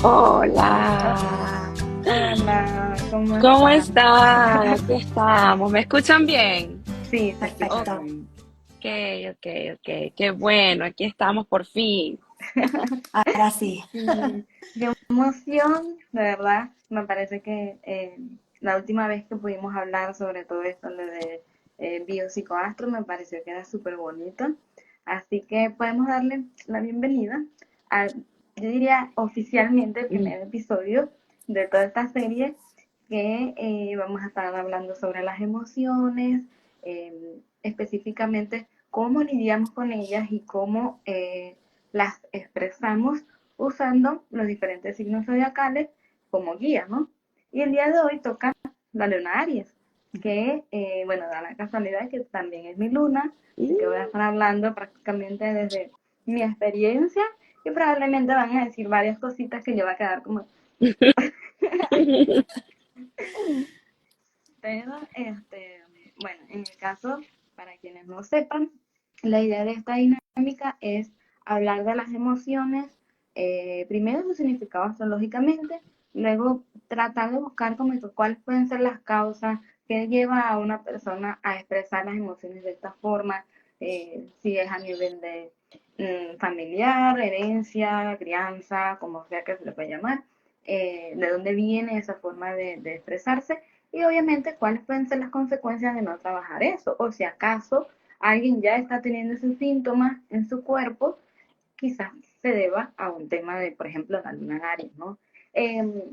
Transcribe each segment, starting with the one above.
Hola, Hola, ¿cómo ¿cómo están? están? Aquí estamos. ¿Me escuchan bien? Sí, se escucha Ok, Perfecto. bien. ok. Qué bueno, aquí estamos por fin. Ahora sí. Sí, qué emoción, de verdad. Me parece que la última vez que pudimos hablar sobre todo esto, lo de biopsicoastro, me pareció que era súper bonito. Así que podemos darle la bienvenida al, yo diría oficialmente, el Mm. primer episodio de toda esta serie que vamos a estar hablando sobre las emociones, específicamente cómo lidiamos con ellas y cómo las expresamos usando los diferentes signos zodiacales como guía, ¿no? Y el día de hoy toca la luna Aries, que, bueno, da la casualidad que también es mi luna, así que voy a estar hablando prácticamente desde mi experiencia y probablemente van a decir varias cositas que yo va a quedar como... Pero, bueno, en el caso, para quienes no sepan, la idea de esta dinámica es hablar de las emociones, primero su significado astrológicamente, luego tratar de buscar como que cuáles pueden ser las causas que lleva a una persona a expresar las emociones de esta forma, si es a nivel de familiar, herencia, crianza, como sea que se le pueda llamar, de dónde viene esa forma de expresarse y obviamente cuáles pueden ser las consecuencias de no trabajar eso, o si acaso alguien ya está teniendo esos síntomas en su cuerpo, quizás se deba a un tema de, por ejemplo, la luna en Aries, ¿no? Eh,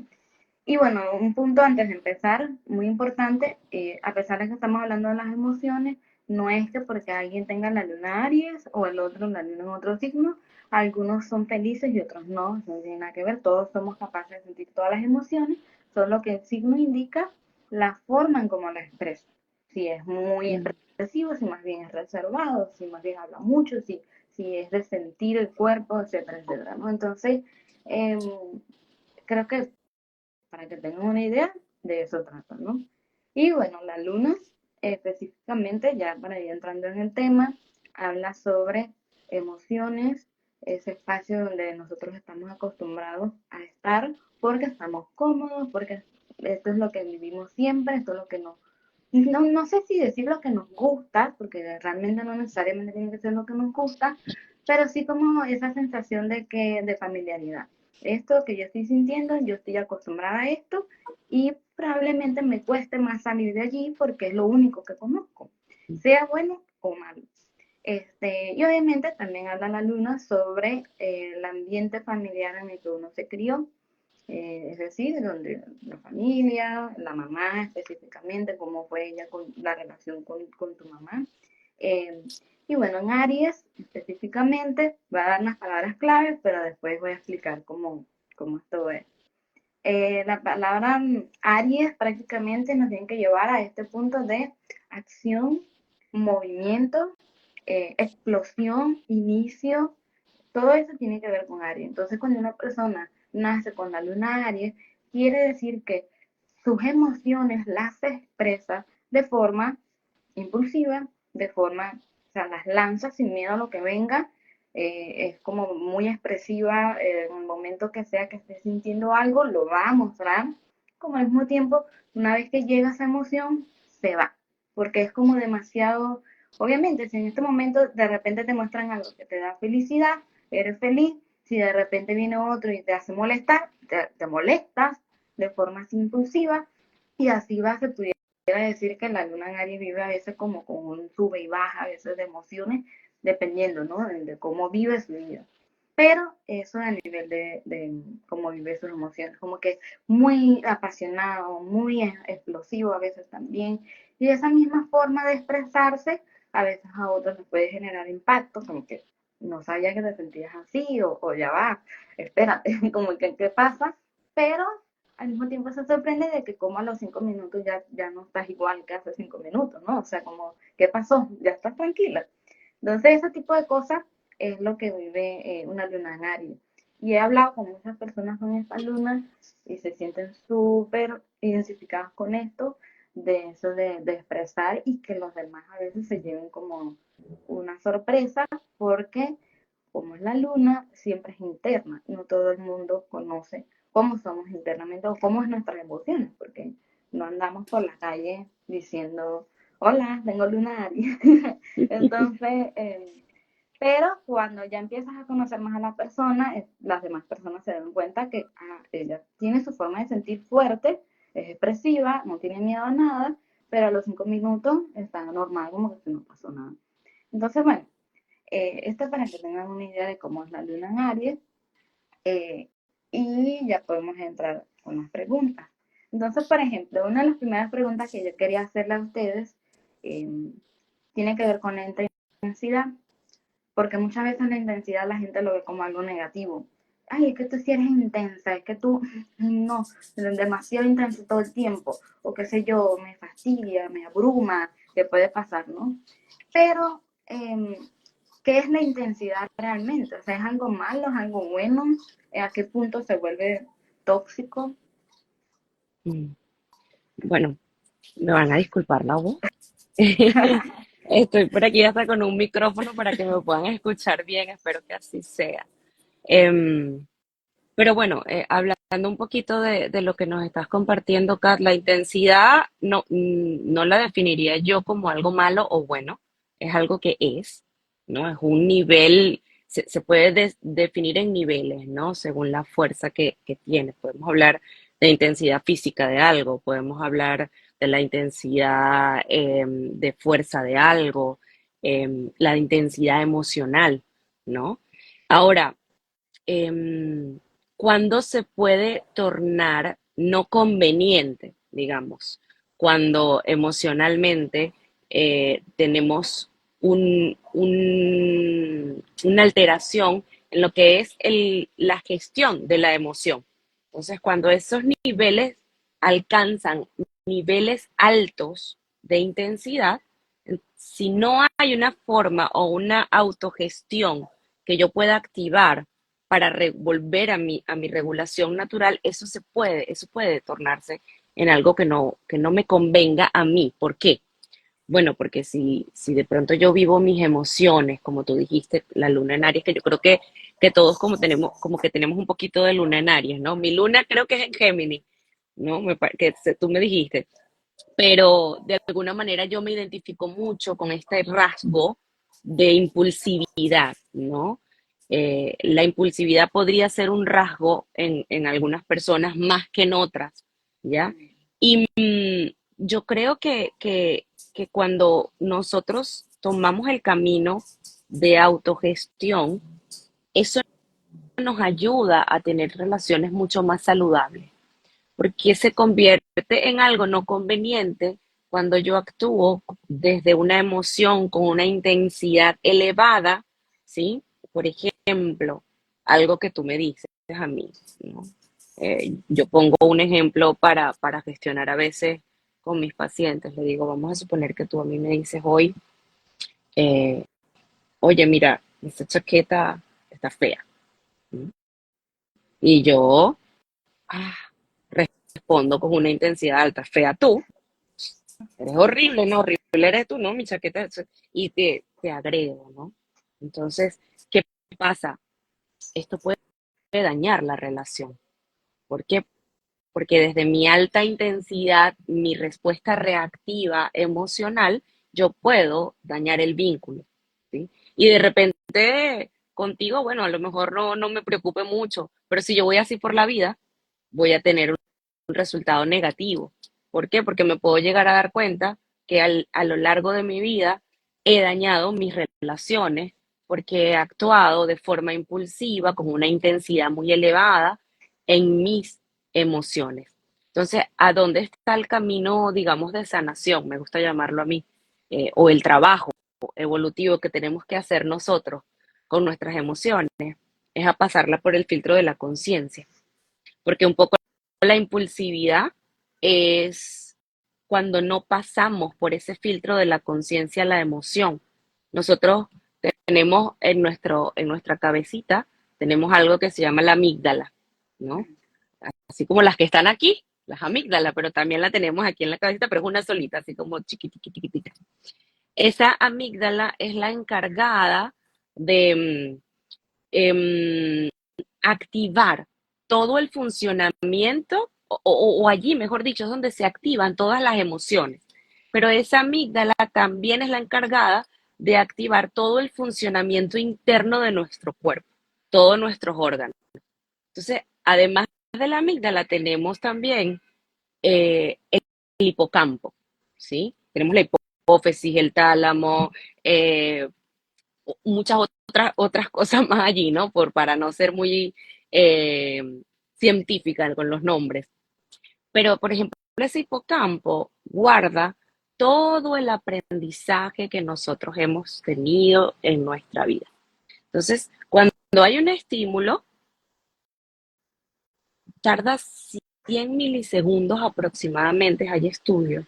y bueno, un punto antes de empezar, muy importante, a pesar de que estamos hablando de las emociones, no es que porque alguien tenga la luna Aries o el otro la luna en otro signo, algunos son felices y otros no, eso no tiene nada que ver, todos somos capaces de sentir todas las emociones, solo que el signo indica la forma en cómo las expresa. Si es muy expresivo, si más bien es reservado, si más bien habla mucho, si es de sentir el cuerpo, etcétera, etcétera, ¿no? Entonces, eh, creo que para que tengan una idea, de eso trata, ¿no? Y bueno, la luna, específicamente, ya para ir entrando en el tema, habla sobre emociones, ese espacio donde nosotros estamos acostumbrados a estar porque estamos cómodos, porque esto es lo que vivimos siempre, esto es lo que no sé si decir lo que nos gusta, porque realmente no necesariamente tiene que ser lo que nos gusta, pero sí como esa sensación de familiaridad. Esto que yo estoy sintiendo, yo estoy acostumbrada a esto y probablemente me cueste más salir de allí porque es lo único que conozco, sea bueno o malo. Y obviamente también habla la luna sobre el ambiente familiar en el que uno se crió, es decir, donde la familia, la mamá específicamente, cómo fue ella con la relación con tu mamá. Eh, y bueno, en Aries específicamente va a dar unas palabras claves, pero después voy a explicar cómo esto es. La palabra Aries prácticamente nos tiene que llevar a este punto de acción, movimiento, explosión, inicio, todo eso tiene que ver con Aries. Entonces, cuando una persona nace con la luna Aries, quiere decir que sus emociones las expresa de forma impulsiva, de forma, o sea, las lanza sin miedo a lo que venga, es como muy expresiva, en el momento que sea que esté sintiendo algo, lo va a mostrar, como al mismo tiempo, una vez que llega esa emoción, se va, porque es como demasiado, obviamente, si en este momento de repente te muestran algo que te da felicidad, eres feliz, si de repente viene otro y te hace molestar, te molestas de forma así impulsiva, y así va, se pudiera decir que la luna en Aries vive a veces como con un sube y baja, a veces de emociones, dependiendo, ¿no? De cómo vive su vida. Pero eso a nivel de cómo vive sus emociones, como que muy apasionado, muy explosivo a veces también. Y esa misma forma de expresarse a veces a otros les puede generar impacto, como que no sabía que te sentías así o ya va, espérate, como que qué pasa, pero al mismo tiempo se sorprende de que como a los 5 minutos ya no estás igual que hace 5 minutos, ¿no? O sea, como, ¿qué pasó? Ya estás tranquila. Entonces, ese tipo de cosas es lo que vive una luna en Aries. Y he hablado con muchas personas con esta luna y se sienten súper identificadas con esto, de eso de expresar y que los demás a veces se lleven como una sorpresa porque como es la luna, siempre es interna, no todo el mundo conoce cómo somos internamente o cómo es nuestras emociones, porque no andamos por la calle diciendo, hola, tengo lunar. Entonces, pero cuando ya empiezas a conocer más a la persona, las demás personas se dan cuenta que ella tiene su forma de sentir fuerte, es expresiva, no tiene miedo a nada, pero a los 5 minutos está normal, como que no pasó nada. Entonces, bueno, esto es para que tengan una idea de cómo es la luna en Aries, eh, y ya podemos entrar con las preguntas. Entonces, por ejemplo, una de las primeras preguntas que yo quería hacerle a ustedes eh, tiene que ver con la intensidad, porque muchas veces la intensidad la gente lo ve como algo negativo. Ay, es que tú sí eres intensa, es que tú no, demasiado intenso todo el tiempo, o qué sé yo, me fastidia, me abruma, que puede pasar, ¿no? Pero, ¿qué es la intensidad realmente? O sea, ¿es algo malo, es algo bueno? ¿A qué punto se vuelve tóxico? Mm. Bueno, me van a disculpar la voz. Estoy por aquí hasta con un micrófono para que me puedan escuchar bien, espero que así sea. Em, pero bueno, hablando un poquito de lo que nos estás compartiendo, Kat, la intensidad no la definiría yo como algo malo o bueno, es algo que es, ¿no? Es un nivel, se puede definir en niveles, ¿no? Según la fuerza que tiene. Podemos hablar de intensidad física de algo, podemos hablar de la intensidad de fuerza de algo, la intensidad emocional, ¿no? Ahora, em, cuando se puede tornar no conveniente, digamos, cuando emocionalmente tenemos una alteración en lo que es la gestión de la emoción. Entonces, cuando esos niveles alcanzan niveles altos de intensidad, si no hay una forma o una autogestión que yo pueda activar para volver a mi regulación natural, eso puede tornarse en algo que no me convenga a mí. ¿Por qué? Bueno, porque si de pronto yo vivo mis emociones, como tú dijiste, la luna en Aries, que yo creo que todos como que tenemos un poquito de luna en Aries, ¿no? Mi luna creo que es en Géminis, ¿no? Tú me dijiste, pero de alguna manera yo me identifico mucho con este rasgo de impulsividad, ¿no? La impulsividad podría ser un rasgo en algunas personas más que en otras, ¿ya? Y yo creo que cuando nosotros tomamos el camino de autogestión, eso nos ayuda a tener relaciones mucho más saludables porque se convierte en algo no conveniente cuando yo actúo desde una emoción con una intensidad elevada, ¿sí? Por ejemplo, algo que tú me dices a mí, ¿no? Yo pongo un ejemplo para gestionar a veces con mis pacientes. Le digo, vamos a suponer que tú a mí me dices hoy, eh, oye, mira, esta chaqueta está fea. ¿Sí? Y yo ah, respondo con una intensidad alta, fea tú, eres horrible, no, horrible eres tú, no, mi chaqueta, y te agrego, ¿no? Entonces, ¿qué pasa? Esto puede dañar la relación. ¿Por qué? Porque desde mi alta intensidad, mi respuesta reactiva emocional, yo puedo dañar el vínculo, ¿sí? Y de repente contigo, bueno, a lo mejor no me preocupe mucho, pero si yo voy así por la vida, voy a tener un resultado negativo. ¿Por qué? Porque me puedo llegar a dar cuenta que a lo largo de mi vida he dañado mis relaciones porque he actuado de forma impulsiva, con una intensidad muy elevada en mis emociones. Entonces, ¿a dónde está el camino, digamos, de sanación? Me gusta llamarlo a mí, o el trabajo evolutivo que tenemos que hacer nosotros con nuestras emociones, es a pasarla por el filtro de la conciencia, porque un poco la impulsividad es cuando no pasamos por ese filtro de la conciencia a la emoción. Nosotros tenemos en nuestra cabecita, tenemos algo que se llama la amígdala, ¿no? Así como las que están aquí, las amígdalas, pero también la tenemos aquí en la cabecita, pero es una solita, así como chiquitita. Esa amígdala es la encargada de activar todo el funcionamiento, o allí, mejor dicho, es donde se activan todas las emociones. Pero esa amígdala también es la encargada de activar todo el funcionamiento interno de nuestro cuerpo, todos nuestros órganos. Entonces, además de la amígdala, tenemos también el hipocampo, ¿sí? Tenemos la hipófisis, el tálamo, muchas otras cosas más allí, ¿no? Para no ser muy eh, científica con los nombres. Pero, por ejemplo, ese hipocampo guarda todo el aprendizaje que nosotros hemos tenido en nuestra vida. Entonces, cuando hay un estímulo, tarda 100 milisegundos aproximadamente. Hay estudios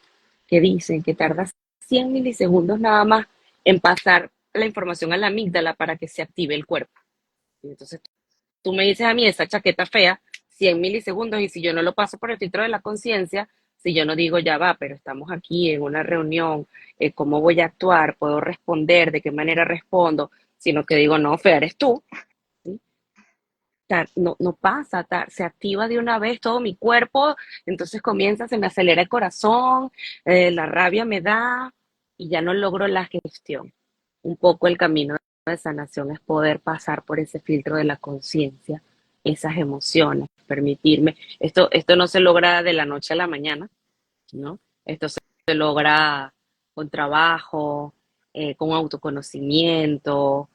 que dicen que tarda 100 milisegundos nada más en pasar la información a la amígdala para que se active el cuerpo. Y entonces, tú me dices a mí esa chaqueta fea, 100 milisegundos, y si yo no lo paso por el filtro de la conciencia, si yo no digo ya va, pero estamos aquí en una reunión, ¿cómo voy a actuar? ¿Puedo responder? ¿De qué manera respondo? Sino que digo, no, fea eres tú. ¿Sí? No, no pasa, se activa de una vez todo mi cuerpo, entonces comienza, se me acelera el corazón, la rabia me da y ya no logro la gestión. Un poco el camino de sanación es poder pasar por ese filtro de la conciencia, esas emociones, permitirme. Esto no se logra de la noche a la mañana, ¿no? Esto se logra con trabajo, con autoconocimiento,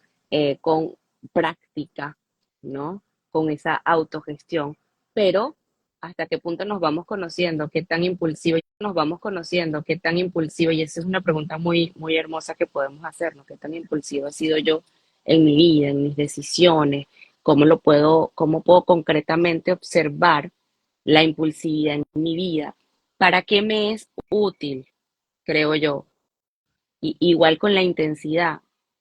con práctica, ¿no? Con esa autogestión. Pero hasta qué punto nos vamos conociendo, qué tan impulsivo nos vamos conociendo, qué tan impulsivo, y esa es una pregunta muy, muy hermosa que podemos hacernos, qué tan impulsivo he sido yo en mi vida, en mis decisiones, cómo puedo concretamente observar la impulsividad en mi vida, para qué me es útil, creo yo. Igual con la intensidad,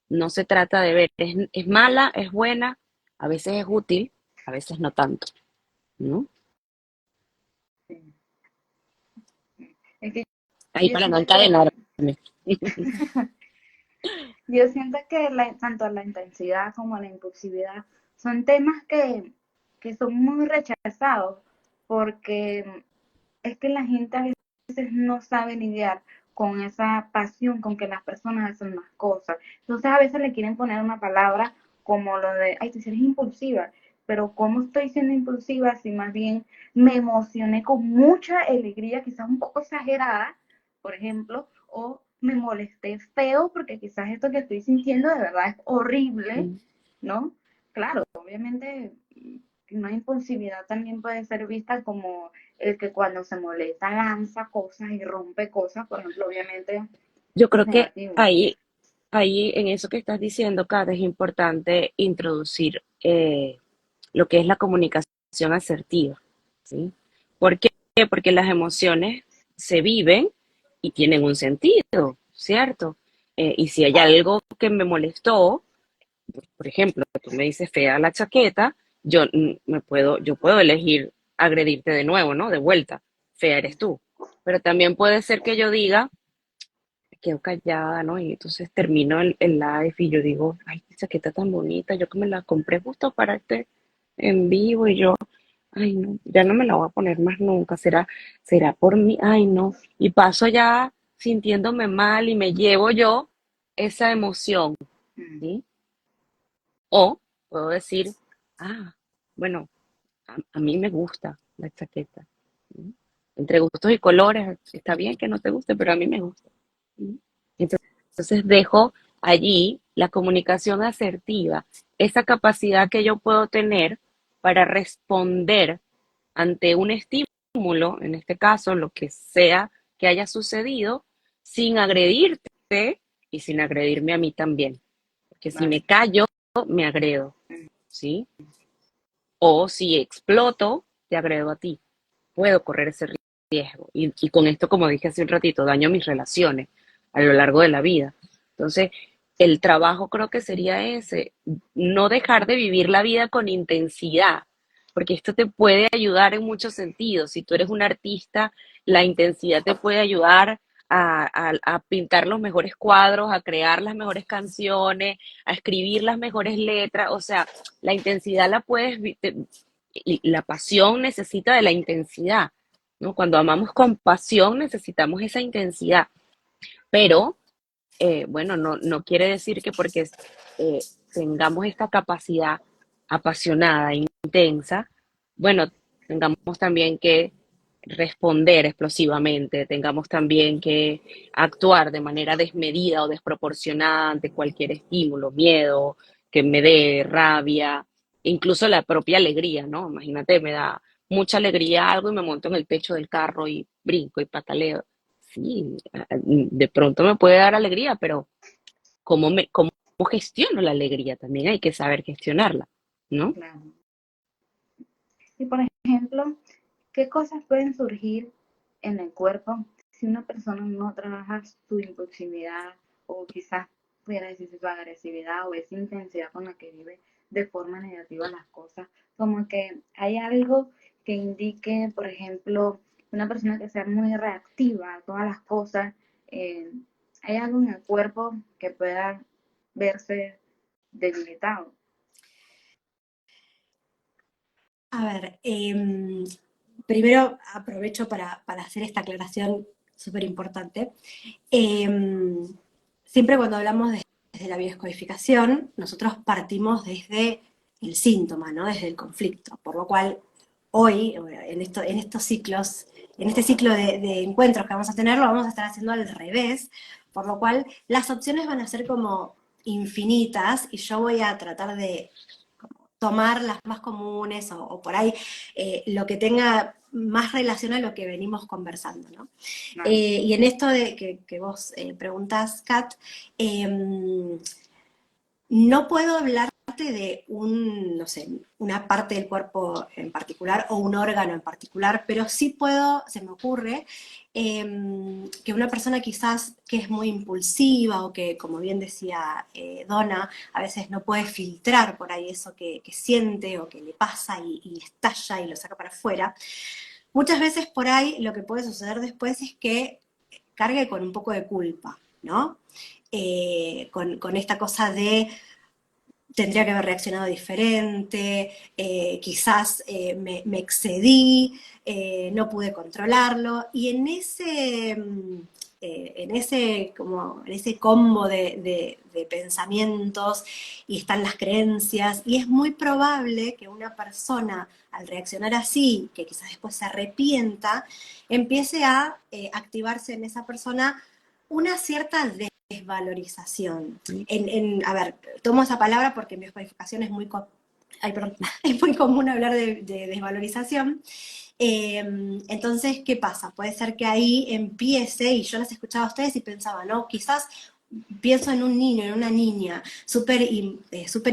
no se trata de ver, es mala, es buena, a veces es útil, a veces no tanto, ¿no? Sí. Es que Ahí yo para no siento que, encadenarme. yo siento que tanto la intensidad como la impulsividad son temas que son muy rechazados porque es que la gente a veces no sabe lidiar con esa pasión con que las personas hacen las cosas. Entonces a veces le quieren poner una palabra como lo de, ay, tú eres impulsiva, pero ¿cómo estoy siendo impulsiva si más bien me emocioné con mucha alegría, quizás un poco exagerada, por ejemplo, o me molesté feo porque quizás esto que estoy sintiendo de verdad es horrible, ¿no? Claro, obviamente una impulsividad también puede ser vista como el que cuando se molesta lanza cosas y rompe cosas, por ejemplo, obviamente Yo es creo que negativo. ahí en eso que estás diciendo, Kat, es importante introducir lo que es la comunicación asertiva, ¿sí? ¿Por qué? Porque las emociones se viven y tienen un sentido, ¿cierto? Y si hay algo que me molestó, por ejemplo, tú me dices fea la chaqueta, yo puedo elegir agredirte de nuevo, ¿no? De vuelta, fea eres tú. Pero también puede ser que yo diga, me quedo callada, ¿no? Y entonces termino el live y yo digo, ay, qué chaqueta tan bonita, yo que me la compré justo para este en vivo y yo, ay, no, ya no me la voy a poner más nunca, será por mí, ay, no. Y paso ya sintiéndome mal y me llevo yo esa emoción, Mm. ¿sí? O puedo decir, ah, bueno, a mí me gusta la chaqueta. ¿Sí? Entre gustos y colores, está bien que no te guste, pero a mí me gusta. ¿Sí? Entonces dejo allí la comunicación asertiva, esa capacidad que yo puedo tener para responder ante un estímulo, en este caso, lo que sea que haya sucedido, sin agredirte y sin agredirme a mí también. Porque si Vale. me callo, me agredo, Mm. ¿sí? O si exploto, te agredo a ti. Puedo correr ese riesgo. Y con esto, como dije hace un ratito, daño mis relaciones a lo largo de la vida. Entonces, el trabajo creo que sería ese, no dejar de vivir la vida con intensidad, porque esto te puede ayudar en muchos sentidos. Si tú eres un artista, la intensidad te puede ayudar a pintar los mejores cuadros, a crear las mejores canciones, a escribir las mejores letras. O sea, la intensidad la puedes y la pasión necesita de la intensidad, ¿no? Cuando amamos con pasión necesitamos esa intensidad, pero bueno, no quiere decir que porque eh, tengamos esta capacidad apasionada, intensa, bueno, tengamos también que responder explosivamente, tengamos también que actuar de manera desmedida o desproporcionada ante cualquier estímulo, miedo, que me dé rabia, incluso la propia alegría, ¿no? Imagínate, me da mucha alegría algo y me monto en el techo del carro y brinco y pataleo. Sí, de pronto me puede dar alegría, pero cómo gestiono la alegría? También hay que saber gestionarla, ¿no? Claro. Y por ejemplo, ¿qué cosas pueden surgir en el cuerpo si una persona no trabaja su impulsividad o quizás pudiera decirse su agresividad o esa intensidad con la que vive de forma negativa las cosas? Como que hay algo que indique, por ejemplo, una persona que sea muy reactiva a todas las cosas, eh, hay algo en el cuerpo que pueda verse debilitado. A ver, primero aprovecho para hacer esta aclaración súper importante. Siempre cuando hablamos desde la biodescodificación, nosotros partimos desde el síntoma, ¿no? Desde el conflicto, por lo cual hoy, en estos ciclos, en este ciclo de encuentros que vamos a tener, lo vamos a estar haciendo al revés, por lo cual las opciones van a ser como infinitas y yo voy a tratar de tomar las más comunes o por ahí lo que tenga más relación a lo que venimos conversando, ¿no? Claro. Y en esto de que vos preguntás, Kat, no puedo hablarte de no sé, una parte del cuerpo en particular o un órgano en particular, pero sí puedo, se me ocurre, que una persona quizás que es muy impulsiva o que, como bien decía Donna, a veces no puede filtrar por ahí eso que siente o que le pasa y estalla y lo saca para afuera. Muchas veces por ahí lo que puede suceder después es que cargue con un poco de culpa, ¿no? Con esta cosa de tendría que haber reaccionado diferente, quizás me excedí, no pude controlarlo, y en ese combo de pensamientos y están las creencias, y es muy probable que una persona al reaccionar así, que quizás después se arrepienta, empiece a activarse en esa persona una cierta desvalorización. A ver, tomo esa palabra porque en biodescodificación es muy, ay, perdón, es muy común hablar de desvalorización. Entonces, ¿qué pasa? Puede ser que ahí empiece, y yo las escuchaba a ustedes y pensaba, ¿no? Quizás pienso en un niño, en una niña súper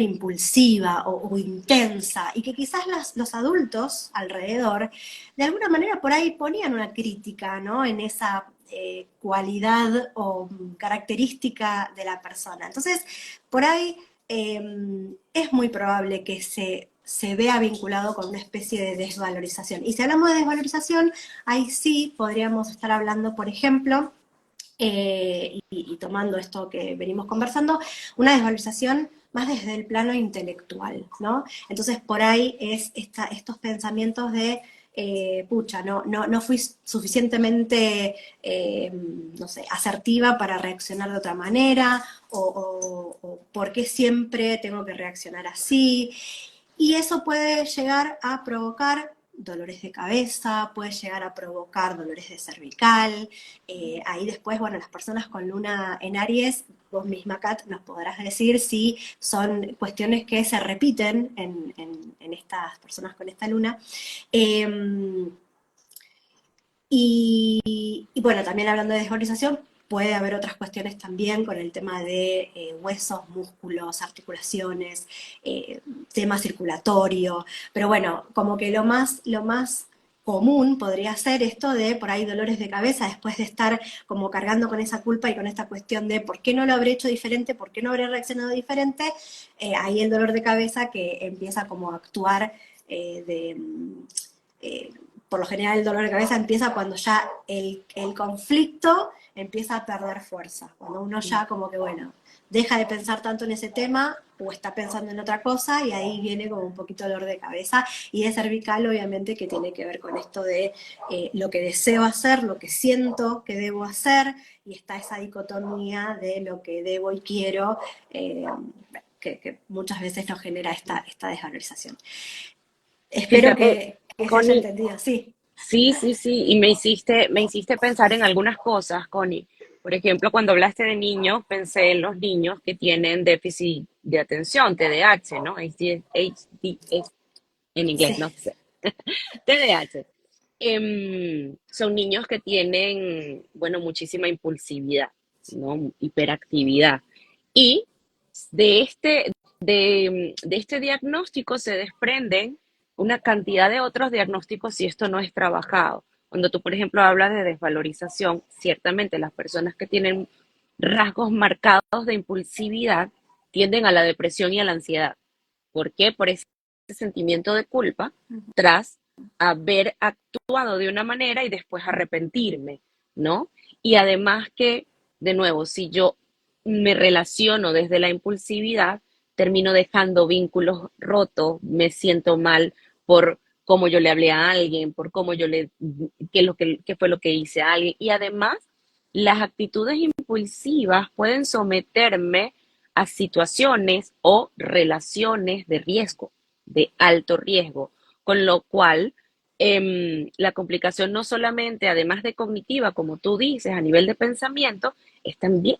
impulsiva o intensa, y que quizás los adultos alrededor, de alguna manera por ahí ponían una crítica, ¿no? En esa cualidad o característica de la persona. Entonces, por ahí es muy probable que se vea vinculado con una especie de desvalorización. Y si hablamos de desvalorización, ahí sí podríamos estar hablando, por ejemplo, y tomando esto que venimos conversando, una desvalorización más desde el plano intelectual, ¿no? Entonces, por ahí es estos pensamientos de, pucha, no fui suficientemente, no sé, asertiva para reaccionar de otra manera, o por qué siempre tengo que reaccionar así. Y eso puede llegar a provocar dolores de cabeza, puede llegar a provocar dolores de cervical. Ahí después, bueno, las personas con luna en Aries, vos misma, Kat, nos podrás decir si son cuestiones que se repiten en estas personas con esta luna. Eh, y bueno, también hablando de desvalorización, puede haber otras cuestiones también con el tema de huesos, músculos, articulaciones, tema circulatorio. Pero bueno, como que lo más común podría ser esto de por ahí dolores de cabeza después de estar como cargando con esa culpa y con esta cuestión de por qué no lo habré hecho diferente, por qué no habré reaccionado diferente. Ahí el dolor de cabeza que empieza como a actuar eh, por lo general el dolor de cabeza empieza cuando ya el conflicto empieza a perder fuerza, cuando uno ya como que, bueno, deja de pensar tanto en ese tema o está pensando en otra cosa y ahí viene como un poquito dolor de cabeza. Y es cervical, obviamente, que tiene que ver con esto de lo que deseo hacer, lo que siento que debo hacer, y está esa dicotomía de lo que debo y quiero, eh, que muchas veces nos genera esta desvalorización. Espero Fíjate, que se haya Connie, entendido, sí. sí, sí, sí, y me hiciste pensar en algunas cosas, Connie. Por ejemplo, cuando hablaste de niños, pensé en los niños que tienen déficit de atención, TDAH, ¿no? HDS en inglés, Sí. no sé. TDAH. Son niños que tienen, bueno, muchísima impulsividad, ¿no? Hiperactividad. Y de este diagnóstico se desprenden una cantidad de otros diagnósticos si esto no es trabajado. Cuando tú, por ejemplo, hablas de desvalorización, ciertamente las personas que tienen rasgos marcados de impulsividad tienden a la depresión y a la ansiedad. ¿Por qué? Por ese sentimiento de culpa tras haber actuado de una manera y después arrepentirme, ¿no? Y además que, de nuevo, si yo me relaciono desde la impulsividad, termino dejando vínculos rotos, me siento mal por cómo yo le hablé a alguien, por cómo qué fue lo que hice a alguien. Y además, las actitudes impulsivas pueden someterme a situaciones o relaciones de riesgo, de alto riesgo, con lo cual la complicación no solamente, además de cognitiva, como tú dices, a nivel de pensamiento,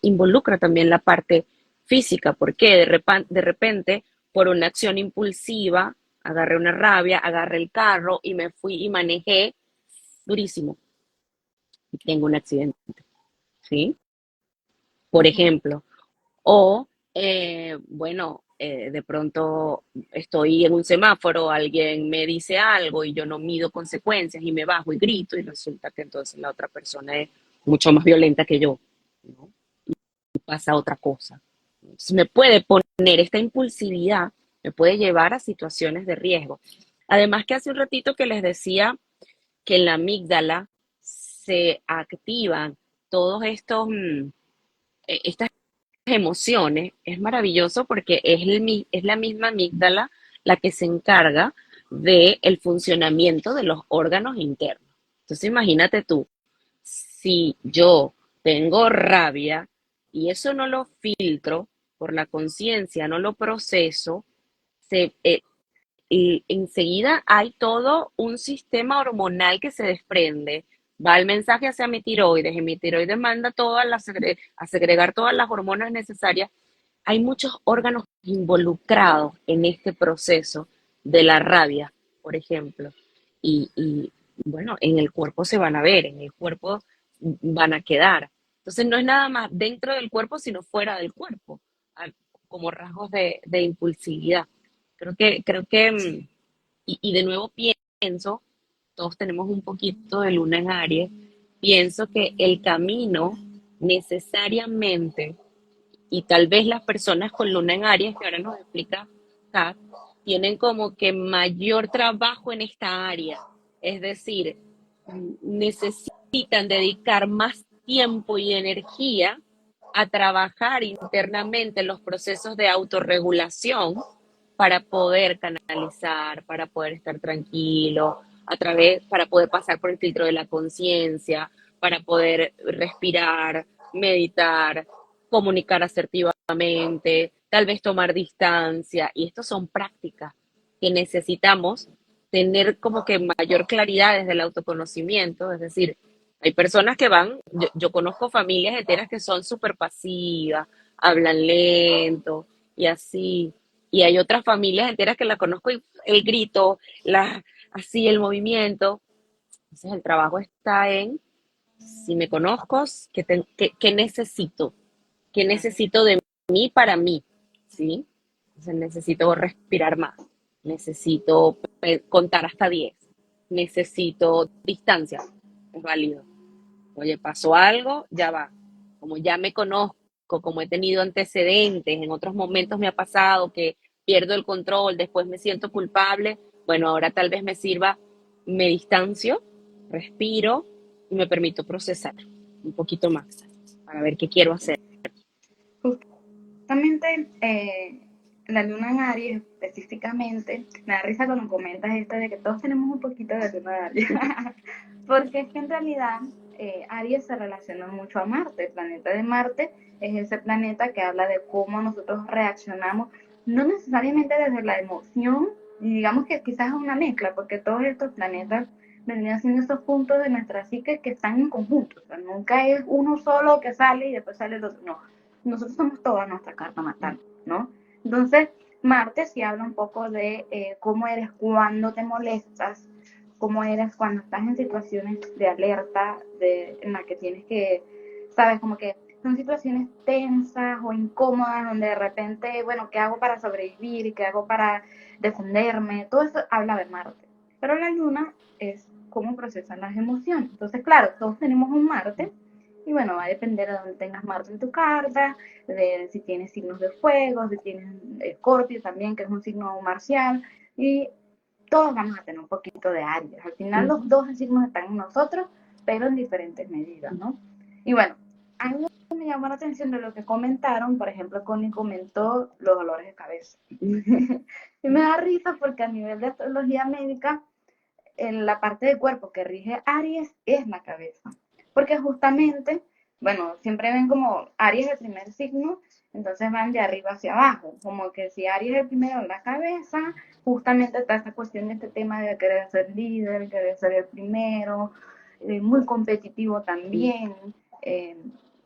involucra también la parte física, porque de repente, por una acción impulsiva, agarré una rabia, agarré el carro y me fui y manejé durísimo y tengo un accidente, ¿sí? Por ejemplo, o, bueno, de pronto estoy en un semáforo, alguien me dice algo y yo no mido consecuencias y me bajo y grito y resulta que entonces la otra persona es mucho más violenta que yo, ¿no? Y pasa otra cosa. Entonces me puede poner esta impulsividad, me puede llevar a situaciones de riesgo. Además que hace un ratito que les decía que en la amígdala se activan todos estas emociones, es maravilloso porque es la misma amígdala la que se encarga del funcionamiento de los órganos internos. Entonces imagínate tú, si yo tengo rabia y eso no lo filtro por la conciencia, no lo proceso, se, y enseguida hay todo un sistema hormonal que se desprende. Va el mensaje hacia y mi tiroides manda a segregar todas las hormonas necesarias. Hay muchos órganos involucrados en este proceso de la rabia, por ejemplo. Y bueno, en el cuerpo se van a ver, en el cuerpo van a quedar. Entonces no es nada más dentro del cuerpo, sino fuera del cuerpo, como rasgos de impulsividad. Y de nuevo pienso, todos tenemos un poquito de luna en Aries, pienso que el camino necesariamente, y tal vez las personas con luna en Aries, que ahora nos explica Kat, tienen como que mayor trabajo en esta área. Es decir, necesitan dedicar más tiempo y energía a trabajar internamente los procesos de autorregulación para poder canalizar, para poder estar tranquilo, para poder pasar por el filtro de la conciencia, para poder respirar, meditar, comunicar asertivamente, tal vez tomar distancia. Y estas son prácticas que necesitamos tener como que mayor claridad desde el autoconocimiento. Es decir, hay personas que yo conozco familias enteras que son súper pasivas, hablan lento y así. Y hay otras familias enteras que la conozco y el grito, así el movimiento. Entonces el trabajo está en, si me conozco, ¿qué necesito? ¿Qué necesito de mí para mí? ¿Sí? Entonces necesito respirar más, necesito contar hasta 10, necesito distancia, es válido. Oye, pasó algo, ya va. Como ya me conozco, como he tenido antecedentes, en otros momentos me ha pasado que pierdo el control, después me siento culpable, bueno, ahora tal vez me sirva, me distancio, respiro y me permito procesar un poquito más para ver qué quiero hacer. justamente la luna en Aries específicamente, me da risa cuando comentas esto de que todos tenemos un poquito de luna en Aries, porque es que en realidad Aries se relaciona mucho a Marte. El planeta de Marte es ese planeta que habla de cómo nosotros reaccionamos, no necesariamente desde la emoción, y digamos que quizás es una mezcla, porque todos estos planetas vendrían siendo esos puntos de nuestra psique que están en conjunto. O sea, nunca es uno solo que sale y después sale el otro. No, nosotros somos toda nuestra carta natal, ¿no? Entonces, Marte sí habla un poco de cómo eres cuando te molestas, cómo eres cuando estás en situaciones de alerta, en las que tienes que, sabes, como que son situaciones tensas o incómodas donde de repente, bueno, ¿qué hago para sobrevivir? ¿Qué hago para defenderme? Todo eso habla de Marte. Pero la luna es cómo procesan las emociones. Entonces, claro, todos tenemos un Marte y bueno, va a depender de dónde tengas Marte en tu carta, de si tienes signos de fuego, si tienes Escorpio también, que es un signo marcial, y todos vamos a tener un poquito de Aries. Al final los dos signos están en nosotros, pero en diferentes medidas, ¿no? Y bueno, a mí me llamó la atención de lo que comentaron, por ejemplo, Connie comentó los dolores de cabeza. Y me da risa porque a nivel de astrología médica, en la parte del cuerpo que rige Aries es la cabeza. Porque justamente, bueno, siempre ven como Aries el primer signo, entonces van de arriba hacia abajo. Como que si Aries es el primero en la cabeza, justamente está esta cuestión de este tema de querer ser líder, querer ser el primero, muy competitivo también, eh,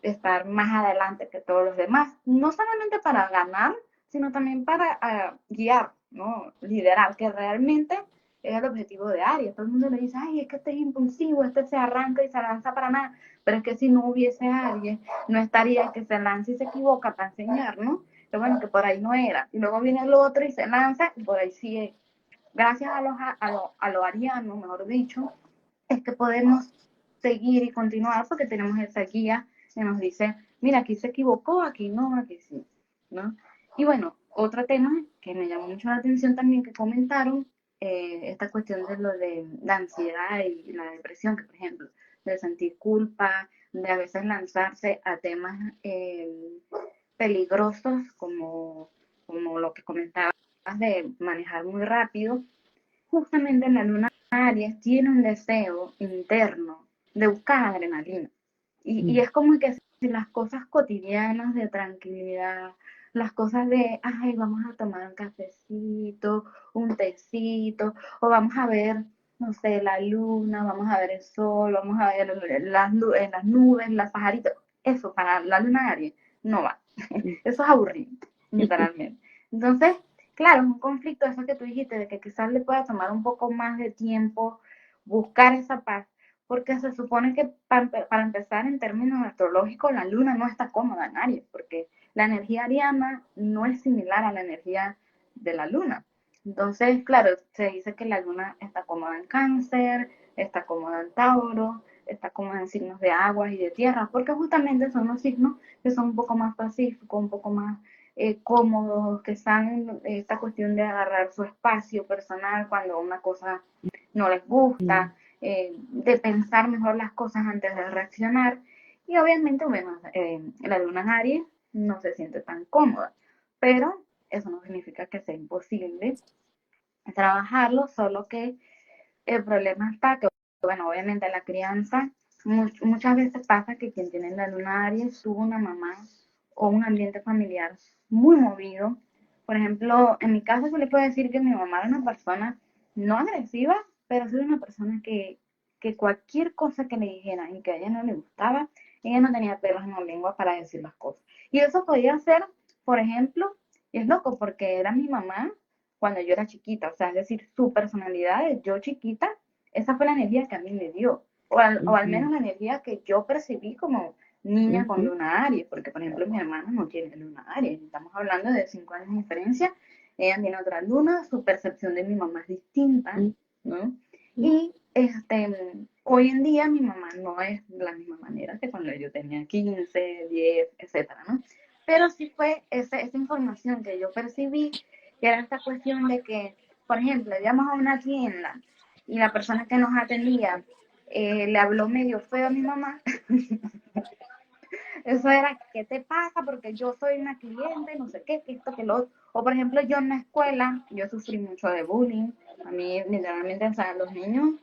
estar más adelante que todos los demás. No solamente para ganar, sino también para guiar, ¿no? Liderar, que realmente es el objetivo de Aries. Todo el mundo le dice, ay, es que este es impulsivo, este se arranca y se lanza para nada. Pero es que si no hubiese Aries, no estaría el que se lanza y se equivoca para enseñar, ¿no? Pero bueno, que por ahí no era. Y luego viene el otro y se lanza y por ahí sí es. Gracias a lo ariano, mejor dicho, es que podemos seguir y continuar porque tenemos esa guía que nos dice, mira, aquí se equivocó, aquí no, aquí sí, ¿no? Y bueno, otro tema que me llamó mucho la atención también que comentaron, esta cuestión de lo de la ansiedad y la depresión, que por ejemplo, de sentir culpa, de a veces lanzarse a temas peligrosos como lo que comentabas de manejar muy rápido, justamente la luna Aries tiene un deseo interno de buscar adrenalina. Y es como que si las cosas cotidianas de tranquilidad, las cosas de, ay, vamos a tomar un cafecito, un tecito, o vamos a ver, no sé, la luna, vamos a ver el sol, vamos a ver las nubes, las pajaritos. Eso para la luna Aries no va. Eso es aburrido, literalmente. Entonces, claro, es un conflicto, eso que tú dijiste, de que quizás le pueda tomar un poco más de tiempo buscar esa paz, porque se supone que para empezar en términos astrológicos la luna no está cómoda en Aries, porque la energía ariana no es similar a la energía de la luna. Entonces, claro, se dice que la luna está cómoda en Cáncer, está cómoda en Tauro, está cómoda en signos de agua y de tierra, porque justamente son los signos que son un poco más pacíficos, un poco más cómodos, que están esta cuestión de agarrar su espacio personal cuando una cosa no les gusta, de pensar mejor las cosas antes de reaccionar. Y obviamente, bueno, la luna en Aries no se siente tan cómoda, pero eso no significa que sea imposible trabajarlo, solo que el problema está que, bueno, obviamente la crianza, muchas veces pasa que quien tiene la luna Aries tuvo una mamá o un ambiente familiar muy movido. Por ejemplo, en mi caso se le puede decir que mi mamá era una persona no agresiva, pero sí una persona que cualquier cosa que le dijeran y que a ella no le gustaba, ella no tenía pelos en la lengua para decir las cosas. Y eso podía ser, por ejemplo, y es loco porque era mi mamá cuando yo era chiquita, o sea, es decir, su personalidad de yo chiquita, esa fue la energía que a mí me dio, o al menos la energía que yo percibí como niña con luna Aries, porque por ejemplo mi hermana no tiene luna Aries, estamos hablando de 5 años de diferencia, ella tiene otra luna, su percepción de mi mamá es distinta, ¿no? Y hoy en día mi mamá no es de la misma manera que cuando yo tenía 15, 10, etcétera, ¿no? Pero sí fue esa información que yo percibí, que era esta cuestión de que, por ejemplo, íbamos a una tienda y la persona que nos atendía le habló medio feo a mi mamá, Eso era, ¿qué te pasa? Porque yo soy una cliente, no sé qué, que esto, que lo otro. O por ejemplo, yo en la escuela, yo sufrí mucho de bullying. A mí, literalmente, o sea, los niños,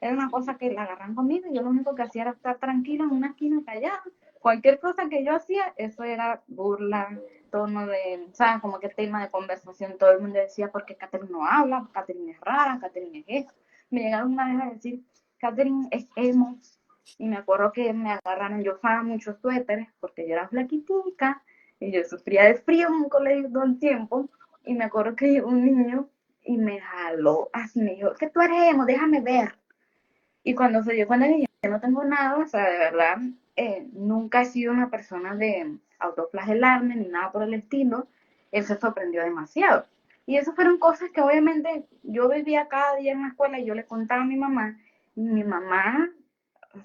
era una cosa que la agarran conmigo y yo lo único que hacía era estar tranquila en una esquina callada. Cualquier cosa que yo hacía, eso era burla, tono de, o sea, como que tema de conversación. Todo el mundo decía, porque Catherine no habla, Catherine es rara, Catherine es esto. Me llegaron una vez a decir, Catherine es emo, y me acuerdo que me agarraron, yo usaba muchos suéteres porque yo era flaquitica y yo sufría de frío en un colegio todo el tiempo. Y me acuerdo que llegó un niño y me jaló así, me dijo, que tú eres emo, déjame ver. Y cuando se dio cuenta que yo no tengo nada, o sea, de verdad, nunca he sido una persona de autoflagelarme ni nada por el estilo, él se sorprendió demasiado. Y esas fueron cosas que obviamente yo vivía cada día en la escuela y yo le contaba a mi mamá, y mi mamá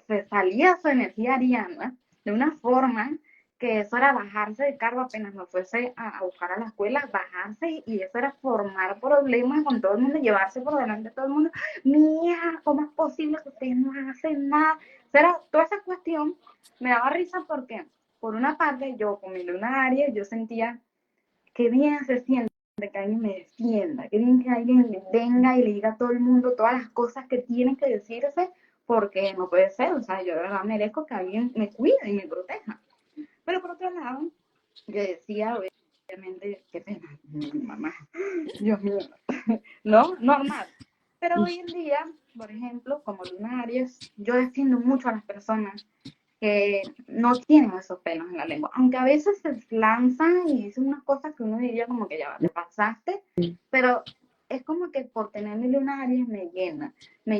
se salía su energía ariana de una forma que eso era bajarse de cargo apenas me fuese a buscar a la escuela, bajarse y eso era formar problemas con todo el mundo, llevarse por delante de todo el mundo. Mi hija, ¿cómo es posible que ustedes no hacen nada? O sea, era, toda esa cuestión me daba risa porque, por una parte, yo con mi luna Aries, yo sentía que bien se siente que alguien me defienda, que bien que alguien me venga y le diga a todo el mundo todas las cosas que tienen que decirse, porque no puede ser, o sea, yo de verdad merezco que alguien me cuide y me proteja. Pero por otro lado, yo decía, obviamente, qué pena, mi mamá, Dios mío, no, normal. Pero hoy en día, por ejemplo, como Luna Aries, yo defiendo mucho a las personas que no tienen esos pelos en la lengua, aunque a veces se lanzan y dicen unas cosas que uno diría como que ya te pasaste, pero es como que por tener mi Luna Aries me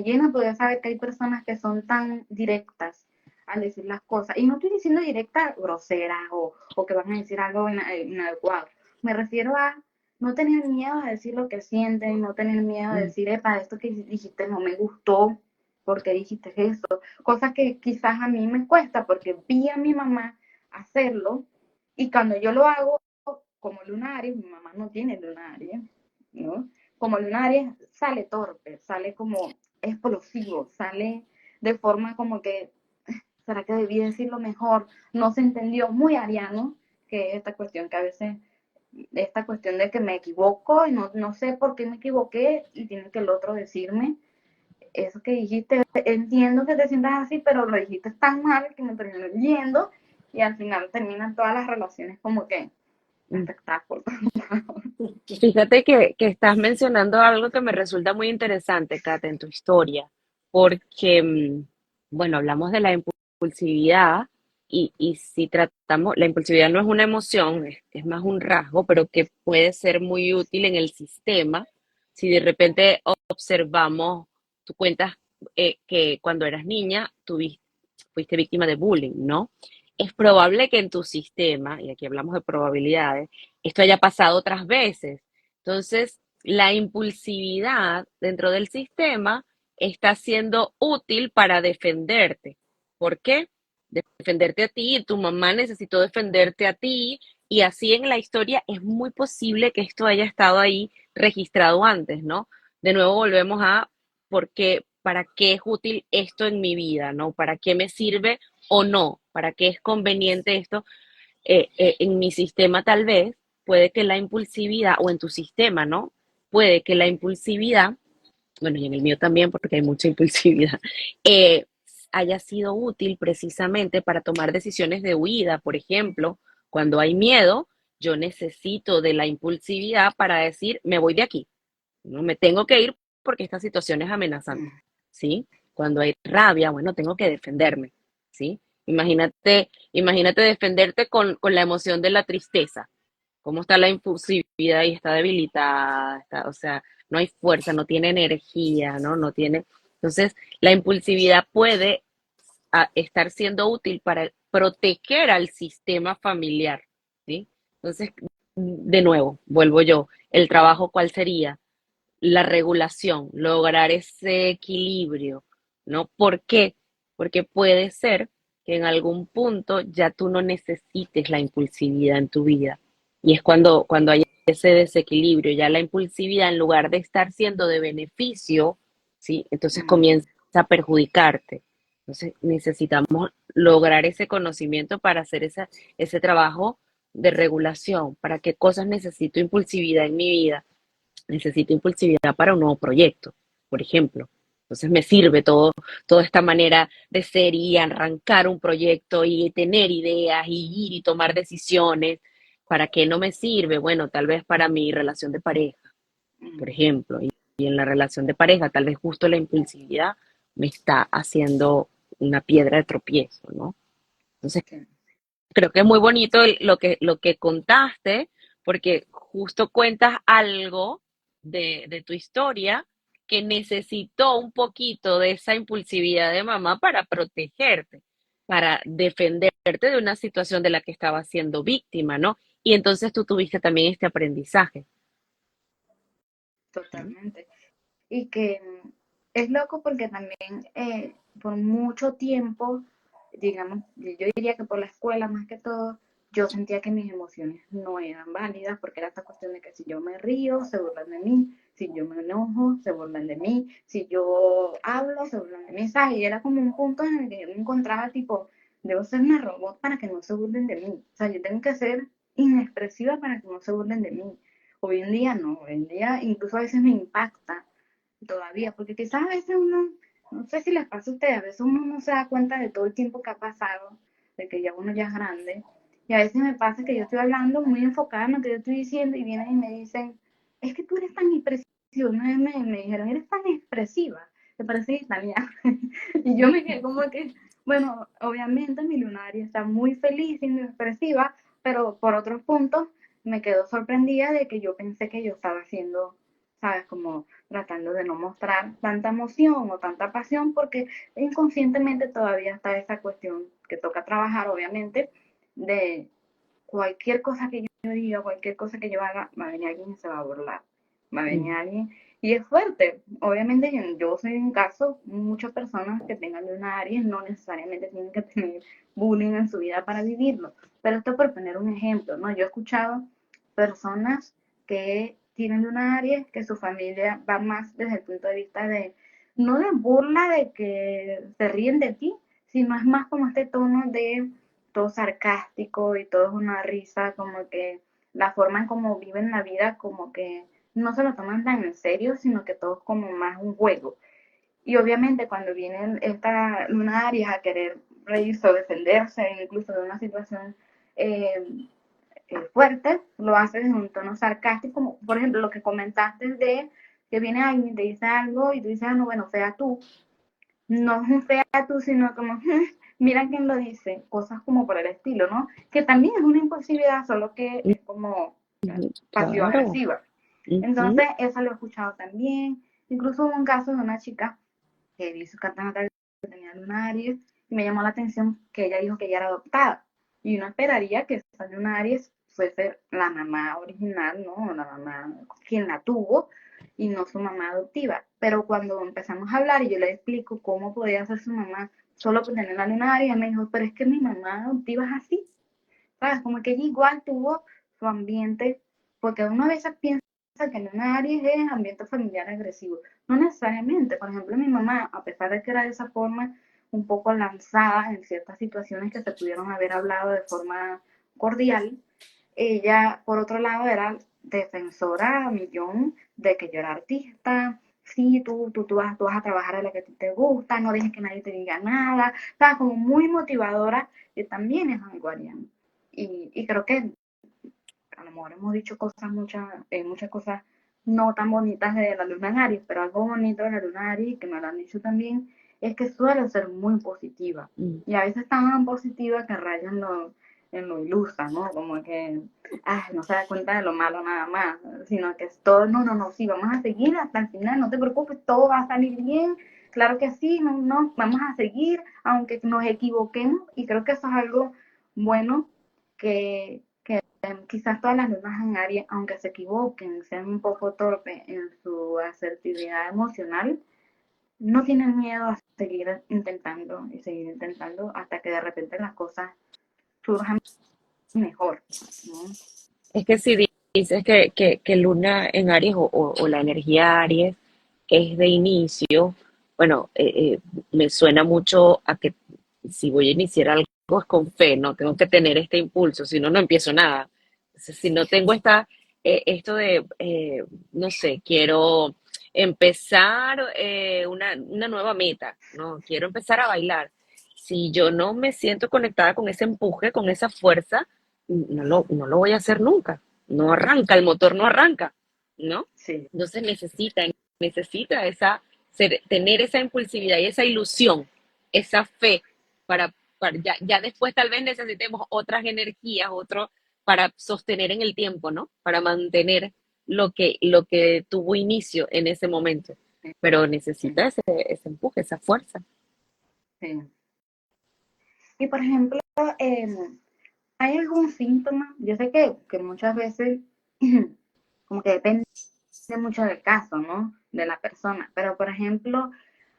llena poder saber que hay personas que son tan directas al decir las cosas, y no estoy diciendo directas groseras o que van a decir algo inadecuado, me refiero a no tener miedo a decir lo que sienten, no tener miedo a decir, epa, esto que dijiste no me gustó, porque dijiste eso, cosas que quizás a mí me cuesta porque vi a mi mamá hacerlo y cuando yo lo hago como lunario, mi mamá no tiene lunario, ¿no? Como lunario sale torpe, sale como explosivo, sale de forma como que, ¿será que debí decirlo mejor? No se entendió, muy ariano, que es esta cuestión que a veces, esta cuestión de que me equivoco y no sé por qué me equivoqué y tiene que el otro decirme eso que dijiste, entiendo que te sientas así, pero lo dijiste tan mal que me terminó yendo y al final terminan todas las relaciones como que espectáculo. Fíjate que estás mencionando algo que me resulta muy interesante, Kate, en tu historia, porque, bueno, hablamos de la impulsividad y si tratamos, la impulsividad no es una emoción, es más un rasgo, pero que puede ser muy útil en el sistema. Si de repente observamos, tú cuentas que cuando eras niña fuiste víctima de bullying, ¿no? Es probable que en tu sistema, y aquí hablamos de probabilidades, esto haya pasado otras veces. Entonces, la impulsividad dentro del sistema está siendo útil para defenderte. ¿Por qué? Defenderte a ti, tu mamá necesitó defenderte a ti, y así en la historia es muy posible que esto haya estado ahí registrado antes, ¿no? De nuevo volvemos a por qué, para qué es útil esto en mi vida, ¿no? ¿Para qué me sirve o no? ¿Para qué es conveniente esto? En mi sistema tal vez puede que la impulsividad, o en tu sistema, ¿no? Puede que la impulsividad, bueno, y en el mío también, porque hay mucha impulsividad, eh, haya sido útil precisamente para tomar decisiones de huida. Por ejemplo, cuando hay miedo, yo necesito de la impulsividad para decir, me voy de aquí, no me tengo que ir porque esta situación es amenazante, ¿sí? Cuando hay rabia, bueno, tengo que defenderme, ¿sí? Imagínate defenderte con la emoción de la tristeza. ¿Cómo está la impulsividad y está debilitada? O sea, no hay fuerza, no tiene energía, ¿no? No tiene. Entonces, la impulsividad puede estar siendo útil para proteger al sistema familiar, ¿sí? Entonces, de nuevo, vuelvo yo. El trabajo, ¿cuál sería? La regulación, lograr ese equilibrio, ¿no? ¿Por qué? Porque puede ser que en algún punto ya tú no necesites la impulsividad en tu vida. Y es cuando hay ese desequilibrio, ya la impulsividad en lugar de estar siendo de beneficio, ¿sí? Entonces comienza a perjudicarte. Entonces necesitamos lograr ese conocimiento para hacer ese trabajo de regulación. ¿Para qué cosas necesito impulsividad en mi vida? Necesito impulsividad para un nuevo proyecto, por ejemplo. Entonces me sirve toda esta manera de ser y arrancar un proyecto y tener ideas y ir y tomar decisiones. ¿Para qué no me sirve? Bueno, tal vez para mi relación de pareja, por Mm, ejemplo. Y en la relación de pareja, tal vez justo la impulsividad me está haciendo una piedra de tropiezo, ¿no? Entonces sí, creo que es muy bonito lo que contaste, porque justo cuentas algo de tu historia que necesitó un poquito de esa impulsividad de mamá para protegerte, para defenderte de una situación de la que estabas siendo víctima, ¿no? Y entonces tú tuviste también este aprendizaje. ¿No? totalmente. Y que es loco porque también por mucho tiempo, digamos, yo diría que por la escuela más que todo, yo sentía que mis emociones no eran válidas porque era esta cuestión de que si yo me río, se burlan de mí, si yo me enojo, se burlan de mí, si yo hablo, se burlan de mí, ¿sabes? Y era como un punto en el que yo me encontraba tipo, debo ser una robot para que no se burlen de mí, o sea, yo tengo que ser inexpresiva para que no se burlen de mí. Hoy en día no, hoy en día incluso a veces me impacta todavía, porque quizás a veces uno, no sé si les pasa a ustedes, a veces uno no se da cuenta de todo el tiempo que ha pasado, de que ya uno ya es grande, y a veces me pasa que yo estoy hablando muy enfocada en lo que yo estoy diciendo y vienen y me dicen, es que tú eres tan expresiva, una vez me dijeron, eres tan expresiva, te pareces italiana, y yo me quedé como que, bueno, obviamente mi lunaria está muy feliz siendo expresiva, pero por otros puntos me quedo sorprendida de que yo pensé que yo estaba haciendo, ¿sabes? Como tratando de no mostrar tanta emoción o tanta pasión porque inconscientemente todavía está esa cuestión que toca trabajar, obviamente, de cualquier cosa que yo diga, cualquier cosa que yo haga, va a venir alguien y se va a burlar, va a venir Mm. alguien y es fuerte. Obviamente yo soy un caso, muchas personas que tengan una Aries no necesariamente tienen que tener bullying en su vida para vivirlo, pero esto por poner un ejemplo, ¿no? Yo he escuchado personas que tienen una Aries, que su familia va más desde el punto de vista de, no de burla de que se ríen de ti, sino es más como este tono de todo sarcástico y todo es una risa, como que la forma en cómo viven la vida, como que no se lo toman tan en serio, sino que todo es como más un juego. Y obviamente cuando viene esta luna Aries a querer reírse o defenderse incluso de una situación eh, fuerte, lo haces en un tono sarcástico, como por ejemplo lo que comentaste de que viene alguien y te dice algo y tú dices, ah, no, bueno, fea tú. No es un fea tú, sino como, mira quién lo dice, cosas como por el estilo, ¿no? Que también es una impulsividad, solo que es como Ujú. Claro. pasivo-agresiva. Ujú. Entonces, eso lo he escuchado también. Incluso hubo un caso de una chica que vi su carta natal que tenía luna Aries y me llamó la atención que ella dijo que ella era adoptada. Y uno esperaría que esa luna Aries fuese la mamá original, ¿no? La mamá quien la tuvo y no su mamá adoptiva. Pero cuando empezamos a hablar y yo le explico cómo podía ser su mamá solo por tener la luna Aries, me dijo, pero es que mi mamá adoptiva es así, ¿sabes? Como que ella igual tuvo su ambiente, porque uno a veces piensa que en una Aries es ambiente familiar agresivo. No necesariamente. Por ejemplo, mi mamá, a pesar de que era de esa forma, un poco lanzada en ciertas situaciones que se pudieron haber hablado de forma cordial, ella, por otro lado, era defensora a millón de que yo era artista. Sí, tú vas a trabajar a lo que a ti te gusta, no dejes que nadie te diga nada. Estaba como muy motivadora, que también es vanguardiana. Y creo que a lo mejor hemos dicho cosas, muchas cosas no tan bonitas de la luna en Aries, pero algo bonito de la luna en Aries, que me lo han dicho también, es que suele ser muy positiva. Mm. Y a veces tan positiva que raya en lo ilusa, ¿no? Como que no se da cuenta de lo malo nada más, sino que es todo, no, no, no, sí, vamos a seguir hasta el final, no te preocupes, todo va a salir bien, claro que sí, no, no, vamos a seguir, aunque nos equivoquemos, y creo que eso es algo bueno que quizás todas las lunas en Aries, aunque se equivoquen, sean un poco torpes en su asertividad emocional, no tienen miedo a seguir intentando y seguir intentando hasta que de repente las cosas surjan mejor, ¿no? Es que si dices que Luna en Aries o la energía Aries es de inicio, bueno, me suena mucho a que si voy a iniciar algo es con fe, no tengo que tener este impulso, si no, no empiezo nada. Entonces, si no tengo esto de, no sé, quiero empezar una nueva meta, ¿no? Quiero empezar a bailar. Si yo no me siento conectada con ese empuje, con esa fuerza, no lo voy a hacer nunca. No arranca, el motor no arranca, ¿no? Sí, Entonces necesita tener esa impulsividad y esa ilusión, esa fe, ya después tal vez necesitemos otras energías, para sostener en el tiempo, ¿no? Para mantener lo que tuvo inicio en ese momento. Pero sí, necesita ese empuje, esa fuerza. sí. Y por ejemplo, em, ¿hay algún síntoma? Yo sé que muchas veces como que depende mucho del caso, ¿no? De la persona. Pero por ejemplo,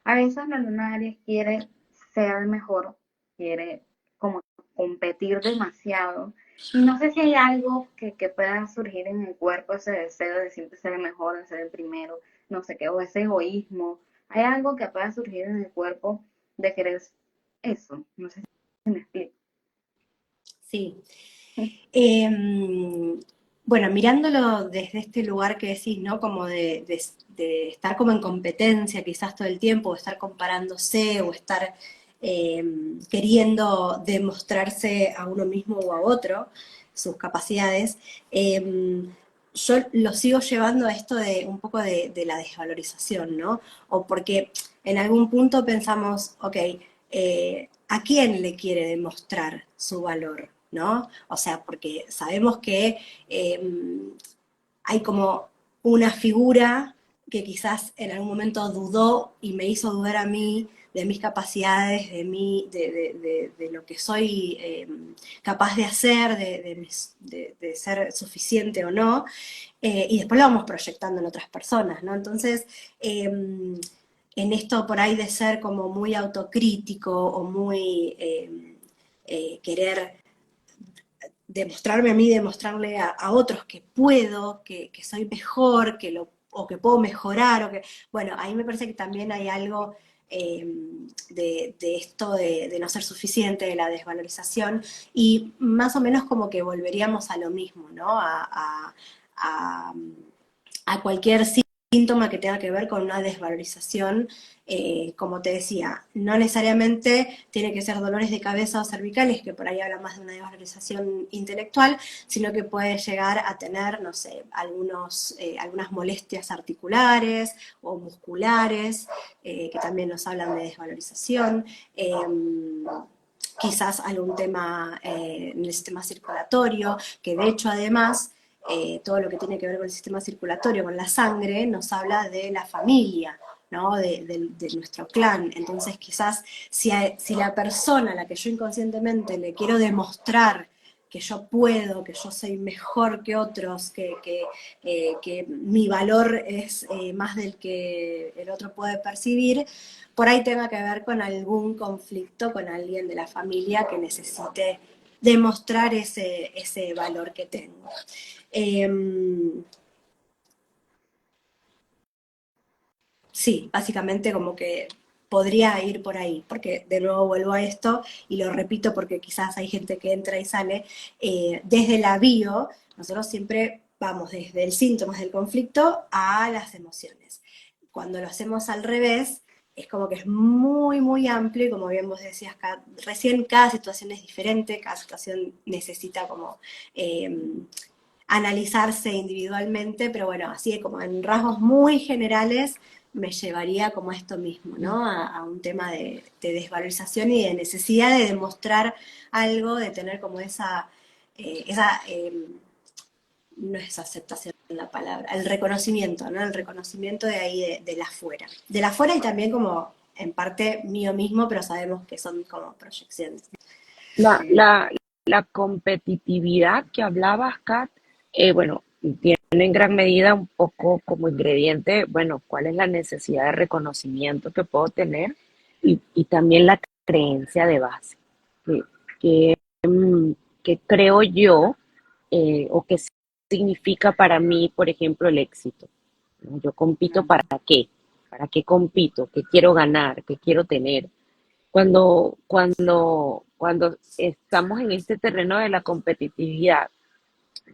a veces la luna de Aries quiere ser mejor, quiere como competir demasiado. Y no sé si hay algo que pueda surgir en el cuerpo, ese deseo de siempre ser el mejor, de ser el primero, no sé qué, o ese egoísmo. Hay algo que pueda surgir en el cuerpo de querer eso. No sé si me explico. Sí. Em, bueno, mirándolo desde este lugar que decís, ¿no? Como de estar como en competencia quizás todo el tiempo, o estar comparándose, o estar queriendo demostrarse a uno mismo o a otro sus capacidades, yo lo sigo llevando a esto de un poco de la desvalorización, ¿no? O porque en algún punto pensamos, ok, ¿a quién le quiere demostrar su valor? ¿No? O sea, porque sabemos que hay como una figura que quizás en algún momento dudó y me hizo dudar a mí de mis capacidades, de lo que soy capaz de hacer, de ser suficiente o no, y después lo vamos proyectando en otras personas, ¿no? Entonces, en esto por ahí de ser como muy autocrítico o muy querer demostrarme a mí, demostrarle a otros que puedo, que soy mejor, o que puedo mejorar, bueno, ahí me parece que también hay algo de esto de no ser suficiente, de la desvalorización, y más o menos como que volveríamos a lo mismo, ¿no? A, a cualquier síntoma que tenga que ver con una desvalorización, como te decía, no necesariamente tiene que ser dolores de cabeza o cervicales, que por ahí habla más de una desvalorización intelectual, sino que puede llegar a tener, no sé, algunas molestias articulares o musculares, que también nos hablan de desvalorización. Quizás algún tema en el sistema circulatorio, que de hecho además todo lo que tiene que ver con el sistema circulatorio, con la sangre, nos habla de la familia, ¿no? De nuestro clan. Entonces quizás si la persona a la que yo inconscientemente le quiero demostrar que yo puedo, que yo soy mejor que otros, que mi valor es más del que el otro puede percibir, por ahí tenga que ver con algún conflicto con alguien de la familia que necesite demostrar ese valor que tengo. Sí, básicamente como que podría ir por ahí, porque de nuevo vuelvo a esto y lo repito porque quizás hay gente que entra y sale, desde la bio, nosotros siempre vamos desde el síntomas del conflicto a las emociones. Cuando lo hacemos al revés, es como que es muy, muy amplio y como bien vos decías, recién cada situación es diferente, cada situación necesita como eh, analizarse individualmente, pero bueno, así como en rasgos muy generales me llevaría como a esto mismo, ¿no? A un tema de desvalorización y de necesidad de demostrar algo, de tener como no es aceptación la palabra, el reconocimiento, ¿no? El reconocimiento de ahí de la afuera. De la afuera y también como en parte mío mismo, pero sabemos que son como proyecciones. La, Sí, la, la competitividad que hablabas, Kat, bueno, tiene en gran medida un poco como ingrediente, bueno, cuál es la necesidad de reconocimiento que puedo tener y también la creencia de base, que, que, mm, que creo yo, o que significa para mí, por ejemplo, el éxito, ¿no? Yo compito para qué, ¿Para qué compito? ¿Qué quiero ganar? ¿Qué quiero tener? Cuando estamos en este terreno de la competitividad,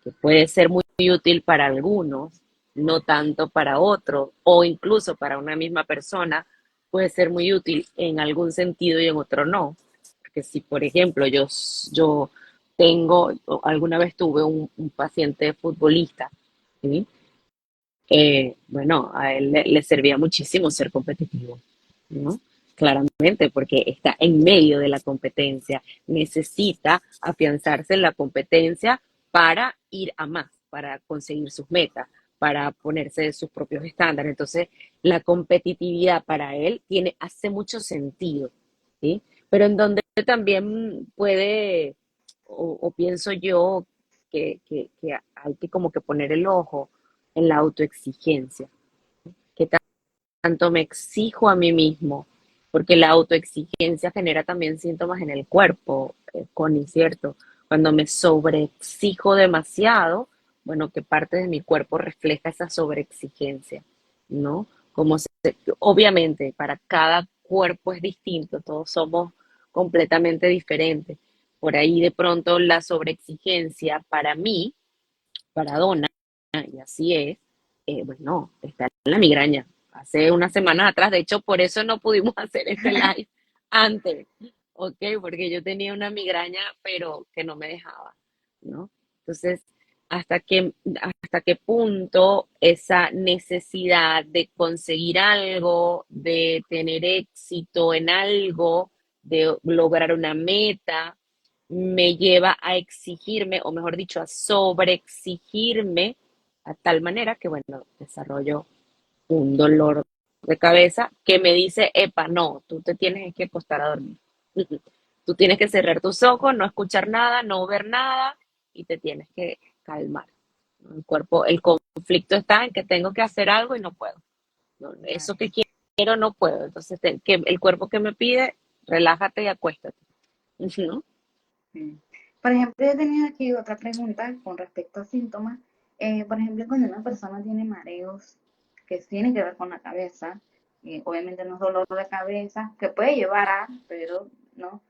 que puede ser muy útil para algunos, no tanto para otros, o incluso para una misma persona, puede ser muy útil en algún sentido y en otro no. Porque si, por ejemplo, yo tengo, o alguna vez tuve un paciente futbolista, ¿sí? Bueno, a él le servía muchísimo ser competitivo, ¿no? Claramente, porque está en medio de la competencia, necesita afianzarse en la competencia para ir a más, para conseguir sus metas, para ponerse sus propios estándares. Entonces, la competitividad para él hace mucho sentido, ¿sí? Pero en donde también puede, o pienso yo, que hay que como que poner el ojo en la autoexigencia, que tanto me exijo a mí mismo, porque la autoexigencia genera también síntomas en el cuerpo, Connie, ¿cierto? Cuando me sobreexijo demasiado, bueno, que parte de mi cuerpo refleja esa sobreexigencia, ¿no? Obviamente, para cada cuerpo es distinto, todos somos completamente diferentes. Por ahí de pronto la sobreexigencia para mí, para Donna, y así es, bueno, está en la migraña. Hace unas semanas atrás, de hecho, por eso no pudimos hacer este live antes, ¿ok? Porque yo tenía una migraña, pero que no me dejaba, ¿no? Entonces, hasta qué, hasta qué punto esa necesidad de conseguir algo, de tener éxito en algo, de lograr una meta, me lleva a exigirme, o mejor dicho, a sobreexigirme a tal manera que, bueno, desarrollo un dolor de cabeza que me dice, epa, no, tú te tienes que acostar a dormir. Tú tienes que cerrar tus ojos, no escuchar nada, no ver nada y te tienes que calmar. El cuerpo, el conflicto está en que tengo que hacer algo y no puedo. No, eso que quiero no puedo. Entonces, que el cuerpo que me pide, relájate y acuéstate. ¿No? Sí. Por ejemplo, yo he tenido aquí otra pregunta con respecto a síntomas. Por ejemplo, cuando una persona tiene mareos que tienen que ver con la cabeza, obviamente no es dolor de cabeza, que puede llevar a, pero no.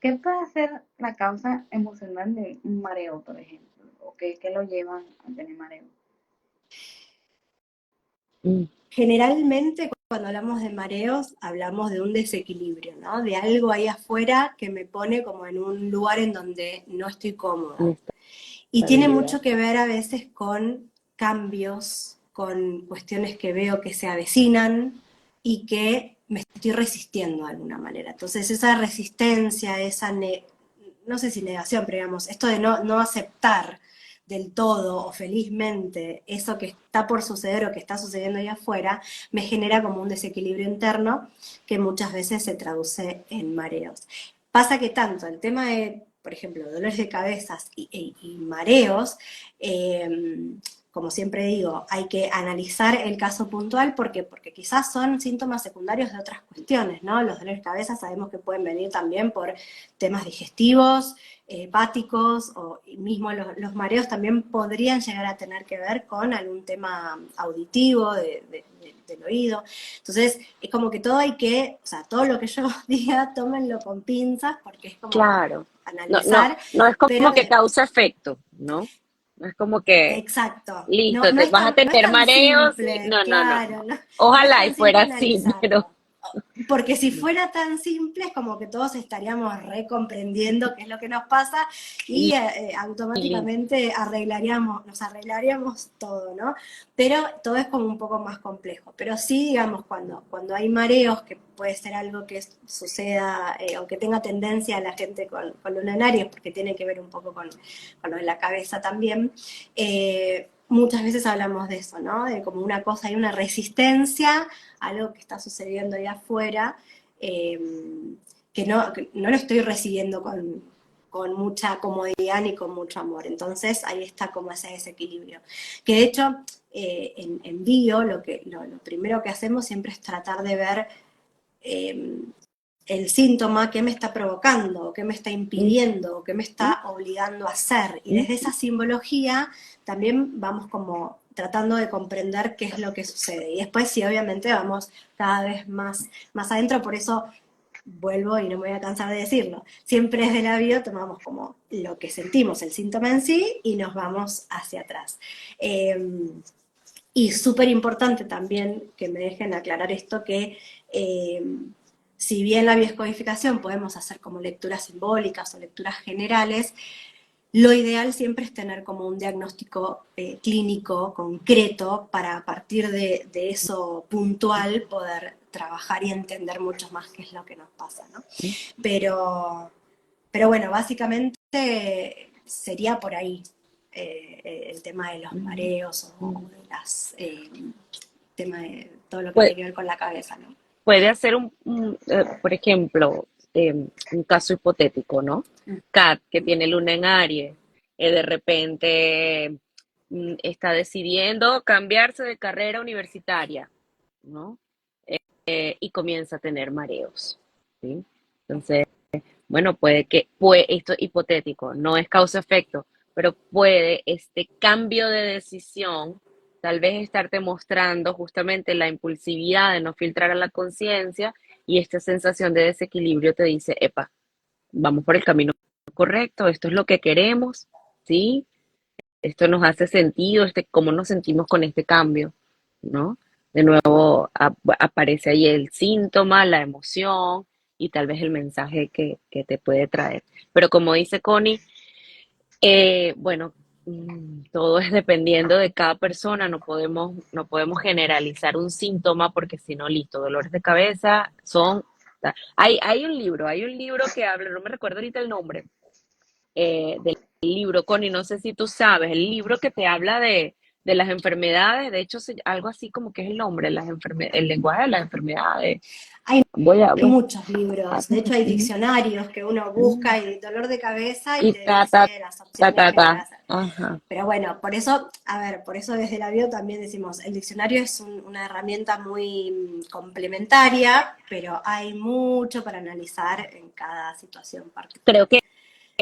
¿Qué puede ser la causa emocional de un mareo, por ejemplo? ¿O qué lo llevan a tener mareo? Mm. Generalmente cuando hablamos de mareos hablamos de un desequilibrio, ¿no? De algo ahí afuera que me pone como en un lugar en donde no estoy cómoda. Y tiene mucho que ver a veces con cambios, con cuestiones que veo que se avecinan y que me estoy resistiendo de alguna manera. Entonces esa resistencia, no sé si negación, pero digamos, esto de no aceptar del todo o felizmente eso que está por suceder o que está sucediendo ahí afuera, me genera como un desequilibrio interno que muchas veces se traduce en mareos. Pasa que tanto el tema de, por ejemplo, dolores de cabezas y mareos, como siempre digo, hay que analizar el caso puntual porque quizás son síntomas secundarios de otras cuestiones, ¿no? Los dolores de cabeza sabemos que pueden venir también por temas digestivos, hepáticos, o mismo los mareos también podrían llegar a tener que ver con algún tema auditivo del oído. Entonces, es como que todo hay que, o sea, todo lo que yo diga, tómenlo con pinzas porque es como Claro. analizar, No es pero como que causa efecto, ¿no? No es como que, exacto, listo, vas a no es tener tan mareos y simple, no. claro, no es Ojalá y tan fuera simple así, analizarlo. pero Porque si no. fuera tan simple es como que todos estaríamos recomprendiendo qué es lo que nos pasa y Y, y listo. automáticamente nos arreglaríamos todo, ¿no? Pero todo es como un poco más complejo. Pero sí, digamos, cuando hay mareos, que puede ser algo que suceda o que tenga tendencia a la gente con luminarios, porque tiene que ver un poco con lo de la cabeza también, muchas veces hablamos de eso, ¿no? De como una cosa, hay una resistencia a algo que está sucediendo ahí afuera, que no lo estoy recibiendo con mucha comodidad ni con mucho amor. Entonces ahí está como ese desequilibrio. Que de hecho, en bio, lo primero que hacemos siempre es tratar de ver el síntoma, qué me está provocando, qué me está impidiendo, qué me está obligando a hacer. Y desde esa simbología también vamos como tratando de comprender qué es lo que sucede. Y después sí, obviamente vamos cada vez más adentro, por eso vuelvo y no me voy a cansar de decirlo, siempre desde la bio tomamos como lo que sentimos, el síntoma en sí, y nos vamos hacia atrás. Y súper importante también que me dejen aclarar esto, que si bien la bioscodificación podemos hacer como lecturas simbólicas o lecturas generales, lo ideal siempre es tener como un diagnóstico clínico concreto para a partir de eso puntual poder trabajar y entender mucho más qué es lo que nos pasa, ¿no? Pero bueno, básicamente sería por ahí el tema de los mareos o de las tema de todo lo que Puede, tiene que ver con la cabeza, ¿no? puede hacer por ejemplo, un caso hipotético, ¿no? Kat, que tiene luna en Aries, de repente está decidiendo cambiarse de carrera universitaria, ¿no? Y comienza a tener mareos, ¿sí? Entonces, bueno, esto es hipotético, no es causa-efecto, pero puede este cambio de decisión tal vez estarte mostrando justamente la impulsividad de no filtrar a la conciencia y esta sensación de desequilibrio te dice, epa, vamos por el camino correcto, esto es lo que queremos, ¿sí? Esto nos hace sentido, cómo nos sentimos con este cambio, ¿no? De nuevo aparece ahí el síntoma, la emoción y tal vez el mensaje que te puede traer. Pero como dice Connie, bueno, todo es dependiendo de cada persona, no podemos generalizar un síntoma porque si no, listo, dolores de cabeza son... Hay un libro que habla, no me recuerdo ahorita el nombre, del libro, Connie, no sé si tú sabes, el libro que te habla de las enfermedades, de hecho, algo así como que es el nombre, el lenguaje de las enfermedades. Hay Voy a, voy muchos libros, de hecho hay diccionarios que uno busca y dolor de cabeza y y te ta, dice ta, las ta, opciones ta, que puede ta. hacer. Ajá. Pero bueno, por eso, a ver, por eso desde la bio también decimos, el diccionario es una herramienta muy complementaria, pero hay mucho para analizar en cada situación particular. Creo que,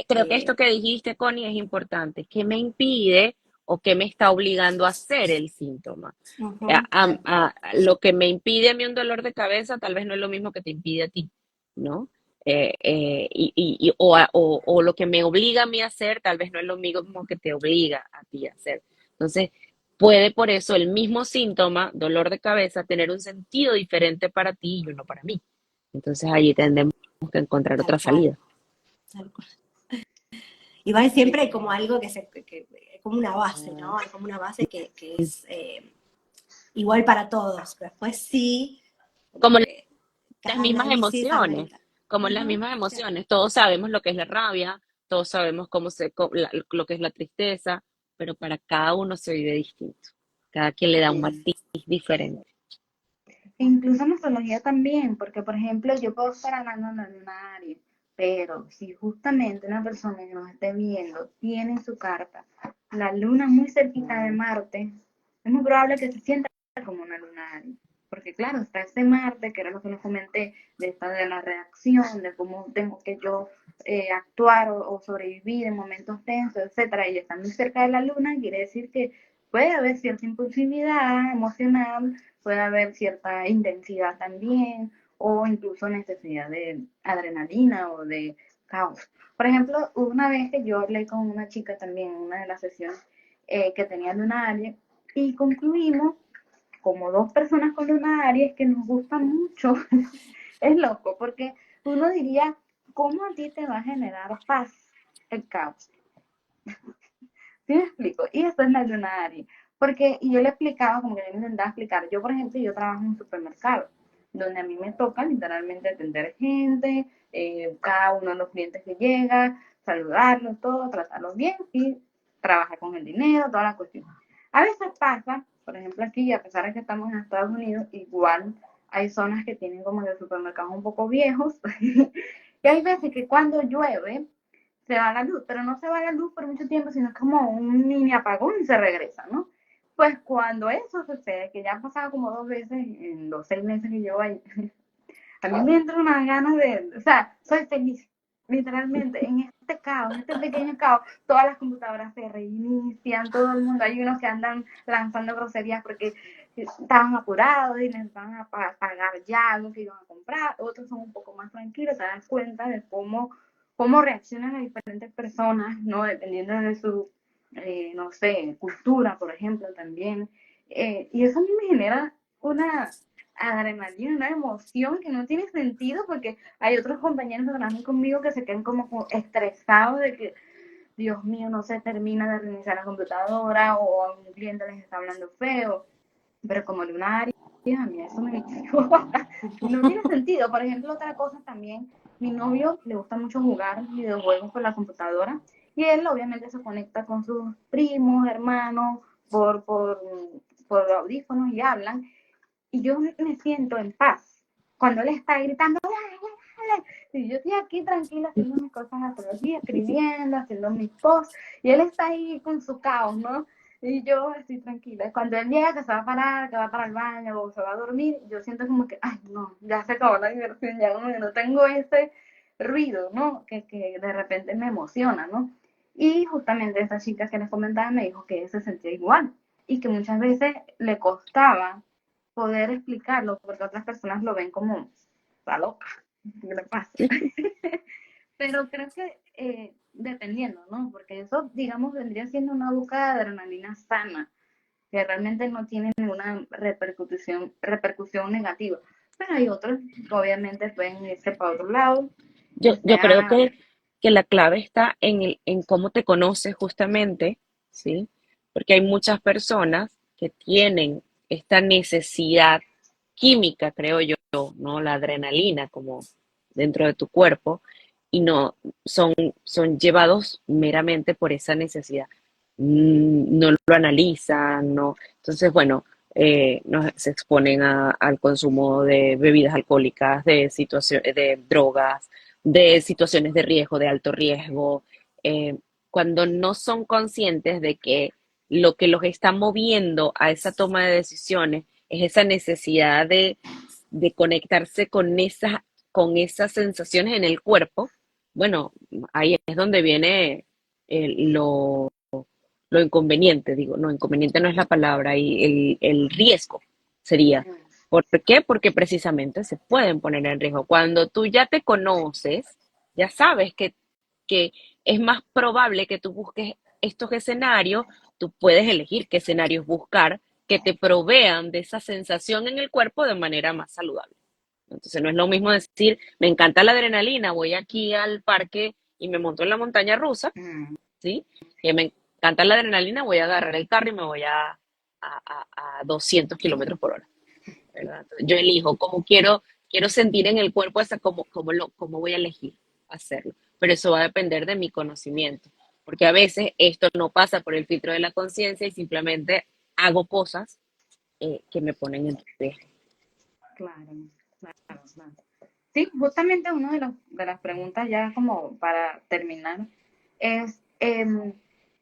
creo que Eh, esto que dijiste, Connie, es importante. ¿Qué me impide o qué me está obligando a hacer el síntoma? Tal cual. Lo que me impide a mí un dolor de cabeza tal vez no es lo mismo que te impide a ti, ¿no? O lo que me obliga a mí a hacer tal vez no es lo mismo que te obliga a ti a hacer. Entonces, puede por eso el mismo síntoma, dolor de cabeza, tener un sentido diferente para ti y uno para mí. Entonces, allí tendremos que encontrar Tal otra cual, salida. tal cual. Igual siempre hay como algo como una base, ¿no? Hay como una base que es igual para todos, pero después sí, Como las cada mismas análisis emociones, amerita. como las Ujú, mismas sí, emociones. Todos sabemos lo que es la rabia, todos sabemos lo que es la tristeza, pero para cada uno se vive distinto. Cada quien le da un sí. matiz diferente. Incluso en astrología también, porque por ejemplo yo puedo estar hablando en la luna Aries, pero si justamente una persona que nos esté viendo tiene en su carta la luna muy cerquita de Marte, es muy probable que se sienta como una luna Aries. Porque claro, está ese Marte, que era lo que les comenté, de la reacción, de cómo tengo que yo actuar o sobrevivir en momentos tensos, etcétera, y está muy cerca de la luna, quiere decir que puede haber cierta impulsividad emocional, puede haber cierta intensidad también, o incluso necesidad de adrenalina o de caos. Por ejemplo, una vez que yo hablé con una chica también en una de las sesiones que tenía luna Aries y concluimos como dos personas con luna Aries que nos gusta mucho. Es loco porque uno diría, ¿cómo a ti te va a generar paz el caos? ¿Sí me explico? Y esto es la luna Aries. Porque, y yo le explicaba, como que yo intentaba explicar, yo por ejemplo, yo trabajo en un supermercado, donde a mí me toca literalmente atender gente, cada uno de los clientes que llega, saludarlos, todo, tratarlos bien y trabajar con el dinero, toda la cuestión. A veces pasa, por ejemplo aquí, a pesar de que estamos en Estados Unidos, igual hay zonas que tienen como que supermercados un poco viejos, y hay veces que cuando llueve, se va la luz, pero no se va la luz por mucho tiempo, sino es como un mini apagón y se regresa, ¿no? Pues cuando eso sucede, que ya ha pasado como dos veces en los 6 meses que llevo ahí, a mí me entra una ganas de, o sea, soy feliz, literalmente, en este caos, en este pequeño caos, todas las computadoras se reinician, todo el mundo, hay unos que andan lanzando groserías porque estaban apurados y necesitaban pagar ya algo que iban a comprar, otros son un poco más tranquilos, te das cuenta de cómo reaccionan las diferentes personas, ¿no? Dependiendo de su, no sé, cultura, por ejemplo, también. Y eso a mí me genera una adrenalina, una emoción que no tiene sentido porque hay otros compañeros que trabajan conmigo que se quedan como estresados de que, Dios mío, no se termina de reiniciar la computadora o a un cliente les está hablando feo, pero como de una área, a mí eso me no tiene sentido. Por ejemplo, otra cosa también, mi novio le gusta mucho jugar videojuegos por la computadora y él obviamente se conecta con sus primos, hermanos, por audífonos y hablan y yo me siento en paz. Cuando él está gritando, dale, dale, y yo estoy aquí tranquila haciendo mis cosas de astrología, escribiendo, haciendo mis posts, y él está ahí con su caos, ¿no? Y yo estoy tranquila. Cuando él llega, que se va a parar, que va para el baño o se va a dormir, yo siento como que, ay, no, ya se acabó la diversión, ya como que no tengo ese ruido, ¿no? Que de repente me emociona, ¿no? Y justamente esta chica que les comentaba me dijo que se sentía igual y que muchas veces le costaba poder explicarlo, porque otras personas lo ven como, está loca, ¿qué le pasa? Pero creo que dependiendo, ¿no? Porque eso, digamos, vendría siendo una búsqueda de adrenalina sana, que realmente no tiene ninguna repercusión negativa. Pero hay otros que obviamente pueden irse para otro lado, o Yo creo sea, que la clave está en cómo te conoces justamente, ¿sí? Porque hay muchas personas que tienen esta necesidad química, creo yo, ¿no? La adrenalina como dentro de tu cuerpo y no son llevados meramente por esa necesidad. No lo analizan, no. Entonces, bueno, se exponen al consumo de bebidas alcohólicas, de situaciones, de drogas, de situaciones de riesgo, de alto riesgo, cuando no son conscientes de que lo que los está moviendo a esa toma de decisiones es esa necesidad de conectarse con esas sensaciones en el cuerpo. Bueno, ahí es donde viene lo inconveniente, digo, no, inconveniente no es la palabra, y el riesgo sería. ¿Por qué? Porque precisamente se pueden poner en riesgo. Cuando tú ya te conoces, ya sabes que es más probable que tú busques estos escenarios, tú puedes elegir qué escenarios buscar que te provean de esa sensación en el cuerpo de manera más saludable. Entonces no es lo mismo decir, me encanta la adrenalina, voy aquí al parque y me monto en la montaña rusa, ¿sí? Que me encanta la adrenalina, voy a agarrar el carro y me voy a 200 kilómetros por hora, ¿verdad? Entonces, yo elijo cómo quiero sentir en el cuerpo esa, cómo voy a elegir hacerlo. Pero eso va a depender de mi conocimiento, porque a veces esto no pasa por el filtro de la conciencia y simplemente hago cosas que me ponen en riesgo. claro, claro, claro. Sí, justamente una de las preguntas ya como para terminar es,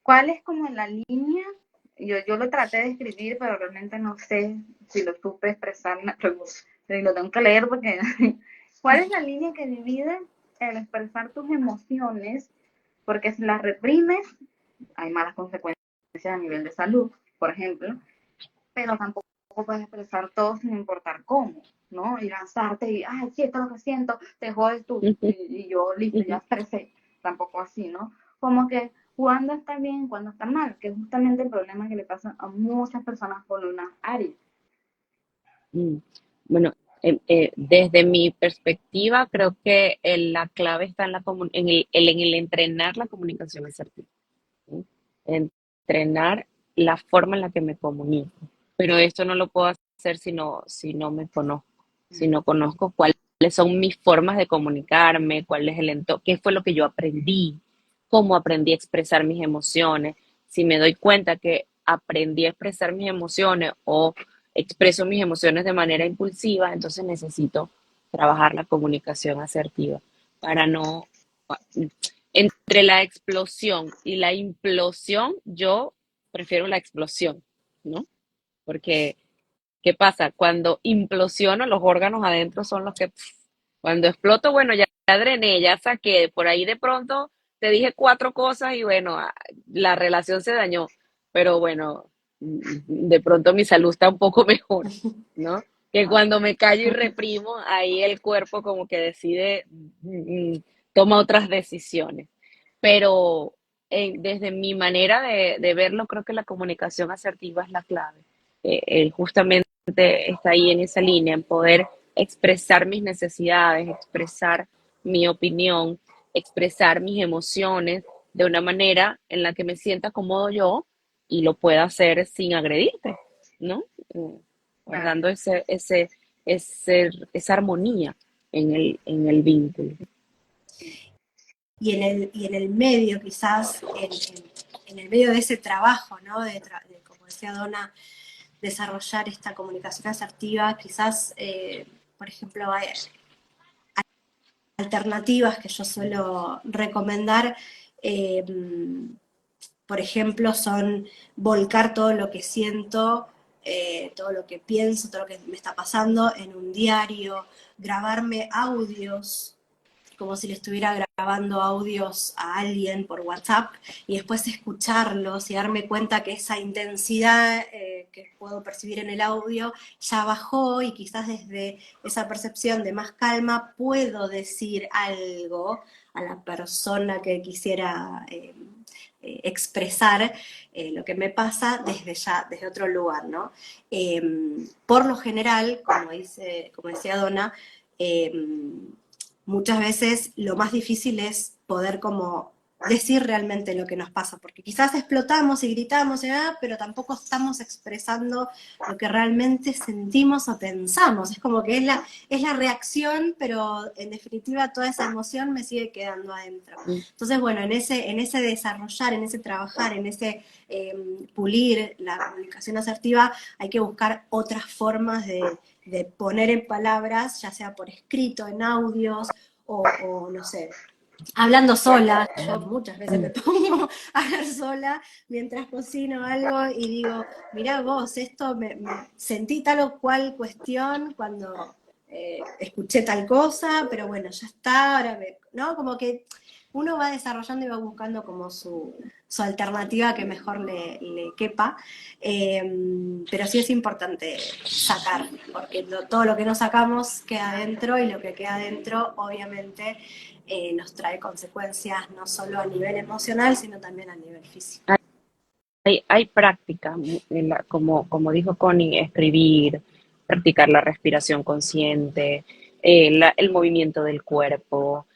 ¿cuál es como la línea? Yo lo traté de escribir, pero realmente no sé si lo supe expresar, lo tengo que leer porque, ¿cuál es la línea que divide el expresar tus emociones? Porque si las reprimes, hay malas consecuencias a nivel de salud, por ejemplo, pero tampoco puedes expresar todo sin importar cómo, ¿no? Y lanzarte y, ay, sí, esto es lo que siento, te jodes tú, y yo, listo, ya expresé, tampoco así, ¿no? Como que cuando está bien, cuando está mal, que es justamente el problema que le pasa a muchas personas con una área. Mm. Bueno, desde mi perspectiva, creo que la clave está en el entrenar la comunicación asertiva, ¿sí? Entrenar la forma en la que me comunico. Pero esto no lo puedo hacer si no me conozco, si no conozco cuáles son mis formas de comunicarme, cuál es el entorno, qué fue lo que yo aprendí, cómo aprendí a expresar mis emociones. Si me doy cuenta que aprendí a expresar mis emociones o expreso mis emociones de manera impulsiva, entonces necesito trabajar la comunicación asertiva para no... Entre la explosión y la implosión, yo prefiero la explosión, ¿no? Porque, ¿qué pasa? Cuando implosiono, los órganos adentro son los que Cuando exploto, bueno, ya drené, ya saqué, por ahí de pronto te dije cuatro cosas y bueno, la relación se dañó, pero bueno, de pronto mi salud está un poco mejor, ¿no? Que cuando me callo y reprimo, ahí el cuerpo como que decide, toma otras decisiones. Pero desde mi manera de verlo, creo que la comunicación asertiva es la clave. Justamente está ahí en esa línea, en poder expresar mis necesidades, expresar mi opinión, expresar mis emociones de una manera en la que me sienta cómodo yo y lo pueda hacer sin agredirte, ¿no? Claro. Guardando esa armonía en el vínculo. Y en el medio, quizás, en el medio de ese trabajo, ¿no? Como decía Donna, desarrollar esta comunicación asertiva, quizás, por ejemplo, hay alternativas que yo suelo recomendar, eh, por ejemplo, son volcar todo lo que siento, todo lo que pienso, todo lo que me está pasando en un diario, grabarme audios como si le estuviera grabando audios a alguien por WhatsApp y después escucharlos y darme cuenta que esa intensidad que puedo percibir en el audio ya bajó y quizás desde esa percepción de más calma puedo decir algo a la persona que quisiera expresar lo que me pasa desde otro lugar, ¿no? Por lo general, como decía Donna, eh, muchas veces lo más difícil es poder como decir realmente lo que nos pasa, porque quizás explotamos y gritamos, pero tampoco estamos expresando lo que realmente sentimos o pensamos. Es como que es la reacción, pero en definitiva toda esa emoción me sigue quedando adentro. Entonces, bueno, en ese desarrollar, en ese trabajar, en ese pulir la comunicación asertiva, hay que buscar otras formas de poner en palabras, ya sea por escrito, en audios, o no sé, hablando sola. Yo muchas veces me pongo a hablar sola mientras cocino algo y digo, mirá vos, esto me sentí tal o cual cuestión cuando escuché tal cosa, pero bueno, ya está, ¿no? Como que uno va desarrollando y va buscando como su alternativa que mejor le quepa, pero sí es importante sacar, porque todo lo que no sacamos queda adentro y lo que queda adentro obviamente nos trae consecuencias no solo a nivel emocional, sino también a nivel físico. Hay prácticas, como dijo Connie, escribir, practicar la respiración consciente, el movimiento del cuerpo,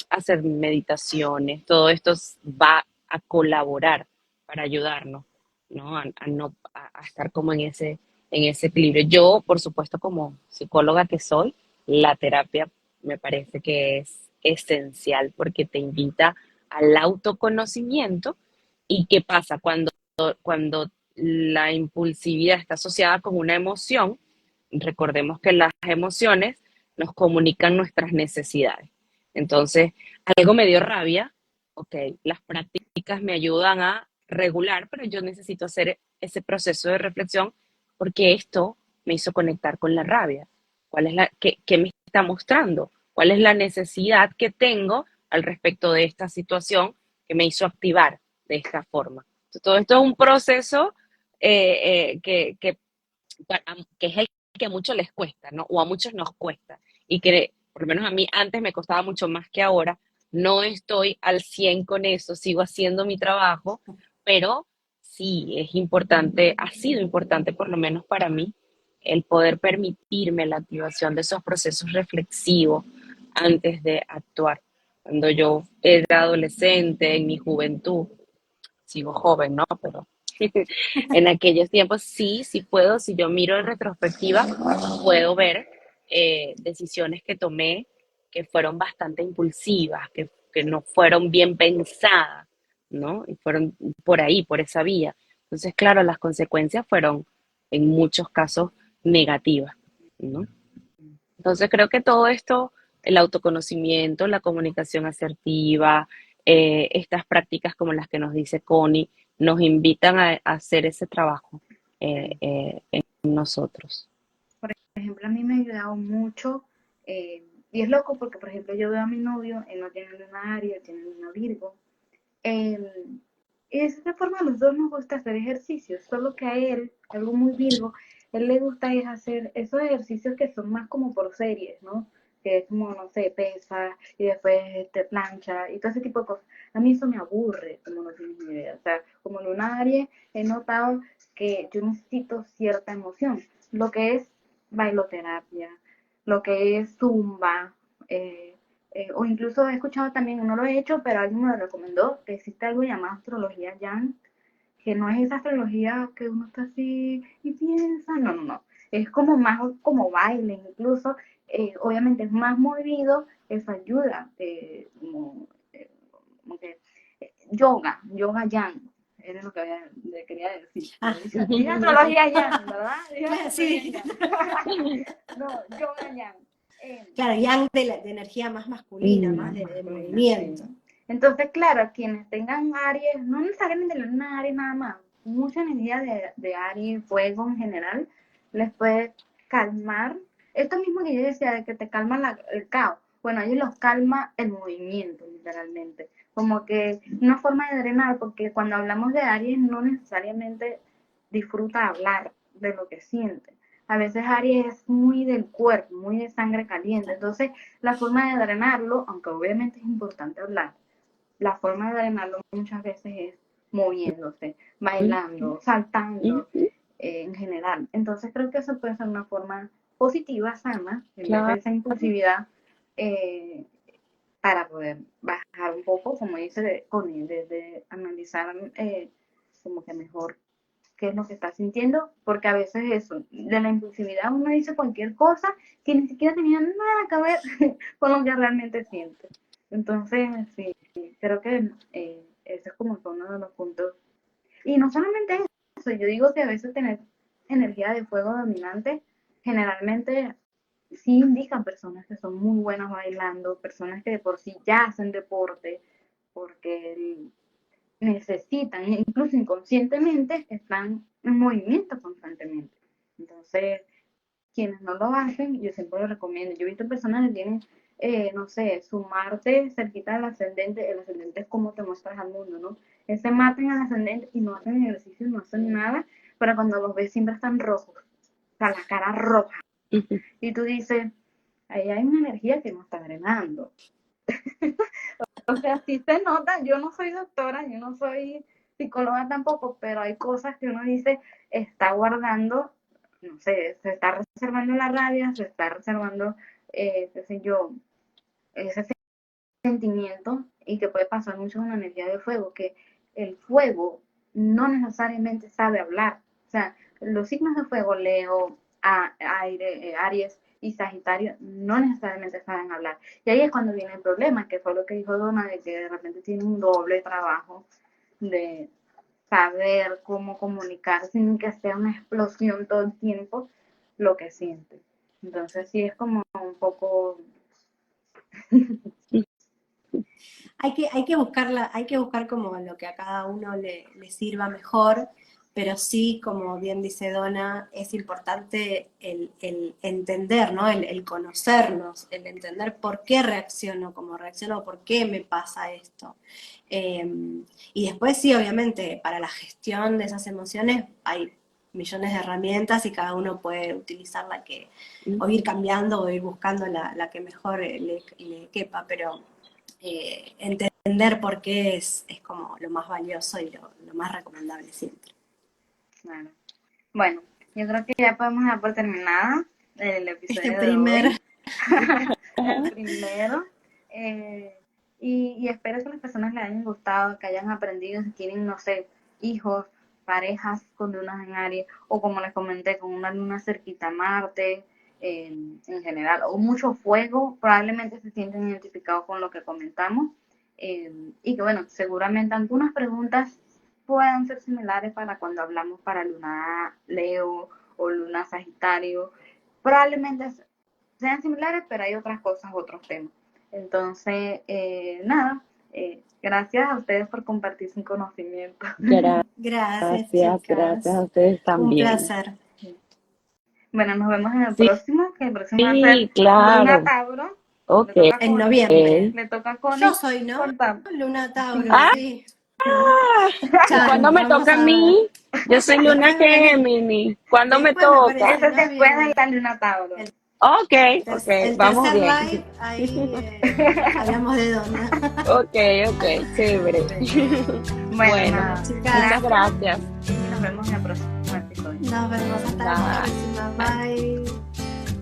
hacer meditaciones, todo esto va a colaborar para ayudarnos, ¿no? A estar como en ese equilibrio. Yo, por supuesto, como psicóloga que soy, la terapia me parece que es esencial porque te invita al autoconocimiento. ¿Y qué pasa? Cuando la impulsividad está asociada con una emoción, recordemos que las emociones nos comunican nuestras necesidades. Entonces, algo me dio rabia, ok, las prácticas me ayudan a regular, pero yo necesito hacer ese proceso de reflexión porque esto me hizo conectar con la rabia. ¿Qué me está mostrando? ¿Cuál es la necesidad que tengo al respecto de esta situación que me hizo activar de esta forma? Entonces, todo esto es un proceso que es el que a muchos les cuesta, ¿no? O a muchos nos cuesta. Y que, por lo menos a mí antes me costaba mucho más que ahora. No estoy al 100 con eso, sigo haciendo mi trabajo, pero sí es importante, ha sido importante por lo menos para mí, el poder permitirme la activación de esos procesos reflexivos antes de actuar. Cuando yo era adolescente, en mi juventud, sigo joven, ¿no? Pero en aquellos tiempos sí puedo, si yo miro en retrospectiva, puedo ver decisiones que tomé que fueron bastante impulsivas, que no fueron bien pensadas, ¿no? Y fueron por ahí, por esa vía. Entonces, claro, las consecuencias fueron en muchos casos negativas, ¿no? Entonces creo que todo esto, el autoconocimiento, la comunicación asertiva, estas prácticas como las que nos dice Connie, nos invitan a hacer ese trabajo en nosotros. Por ejemplo, a mí me ha ayudado mucho Y es loco porque, por ejemplo, yo veo a mi novio, él no tiene luna Aries, tiene luna Virgo. Eh, y de esta forma a los dos nos gusta hacer ejercicios, solo que a él, algo muy Virgo, él le gusta es hacer esos ejercicios que son más como por series, ¿no? Que es como, no sé, pesa y después plancha y todo ese tipo de cosas. A mí eso me aburre, como no tienes ni idea. O sea, como luna Aries, he notado que yo necesito cierta emoción. Lo que es bailoterapia, lo que es zumba, o incluso he escuchado también, no lo he hecho, pero alguien me lo recomendó, que existe algo llamado astrología yang, que no es esa astrología que uno está así y piensa, no, no, no. Es como más como baile, incluso, obviamente es más movido, eso ayuda, como que yoga yang, era lo que quería decir. Ah, Dije astrología yang, ¿verdad? Dije claro, astrología sí. yang. No, yoga yang. Claro, yang de energía más masculina, más de Masculina, movimiento. sí. Entonces, claro, quienes tengan Aries, no necesariamente la luna Aries nada más, mucha energía de Aries, fuego en general, les puede calmar. Esto mismo que yo decía, de que te calma el caos. Bueno, a ellos los calma el movimiento, literalmente. Como que una forma de drenar, porque cuando hablamos de Aries no necesariamente disfruta hablar de lo que siente. A veces Aries es muy del cuerpo, muy de sangre caliente. Entonces, la forma de drenarlo, aunque obviamente es importante hablar, la forma de drenarlo muchas veces es moviéndose, bailando, saltando, en general. Entonces, creo que eso puede ser una forma positiva, sana, en vez de Claro. esa impulsividad, eh, para poder bajar un poco, como dice Connie, desde analizar como que mejor qué es lo que está sintiendo, porque a veces eso, de la impulsividad uno dice cualquier cosa que ni siquiera tenía nada que ver con lo que realmente siente. Entonces, sí, creo que ese es como que uno de los puntos. Y no solamente eso, yo digo que a veces tener energía de fuego dominante, generalmente sí indican personas que son muy buenas bailando, personas que de por sí ya hacen deporte, porque necesitan, incluso inconscientemente, están en movimiento constantemente. Entonces, quienes no lo hacen, yo siempre lo recomiendo. Yo he visto personas que tienen, no sé, su Marte cerquita del ascendente, el ascendente es como te muestras al mundo, ¿no? Ese Marte en el ascendente y no hacen ejercicio, no hacen nada, pero cuando los ves siempre están rojos, o sea, la cara roja. Y tú dices, ahí hay una energía que no está drenando. O sea, sí se nota, yo no soy doctora, yo no soy psicóloga tampoco, pero hay cosas que uno dice, está guardando, no sé, se está reservando la rabia, se está reservando, qué sé yo, ese sentimiento y que puede pasar mucho con la energía de fuego, que el fuego no necesariamente sabe hablar. O sea, los signos de fuego, Leo, aire, Aries y Sagitario, no necesariamente saben hablar. Y ahí es cuando viene el problema, que fue lo que dijo Donna, de que de repente tiene un doble trabajo de saber cómo comunicar sin que sea una explosión todo el tiempo lo que siente. Entonces sí es como un poco Hay que buscar como lo que a cada uno le sirva mejor, pero sí, como bien dice Donna, es importante el entender, ¿no? El conocernos, el entender por qué reacciono como reacciono, por qué me pasa esto. Y después sí, obviamente, para la gestión de esas emociones hay millones de herramientas y cada uno puede utilizar la que, o ir cambiando o ir buscando la que mejor le quepa, pero entender por qué es como lo más valioso y lo más recomendable siempre. claro. Bueno, yo creo que ya podemos dar por terminada el Este episodio de primer, hoy. El primero. Eh, y espero que las personas les hayan gustado, que hayan aprendido, si tienen, no sé, hijos, parejas con lunas en Aries, o como les comenté, con una luna cerquita a Marte, en general, o mucho fuego, probablemente se sienten identificados con lo que comentamos. Y que bueno, seguramente algunas preguntas puedan ser similares para cuando hablamos para luna Leo o luna Sagitario. Probablemente sean similares, pero hay otras cosas, otros temas. Entonces, nada, gracias a ustedes por compartir su conocimiento. gracias Gracias a chicas, ustedes un también. placer. Bueno, nos vemos en el Sí, próximo, que el próximo va a ser Luna claro. Tauro. Ok. Le toca En con, noviembre. le toca con Yo soy, ¿no? contar. Luna Tauro, Ah, sí. ¿y cuándo Chan, me vamos toca a a ver. mí? Yo soy Luna Después venís, Géminis. ¿Cuándo me después me toca? parece, Eso es después de noviembre. la Luna Tauro. El, Ok, ok, el vamos tercer bien. live, ahí hablamos de dónde. Ok, ok, chévere. Bueno, Bueno, nada. Chicas, muchas gracias. Y nos vemos en el próximo episodio. nos vemos hasta la Bye. próxima. Bye.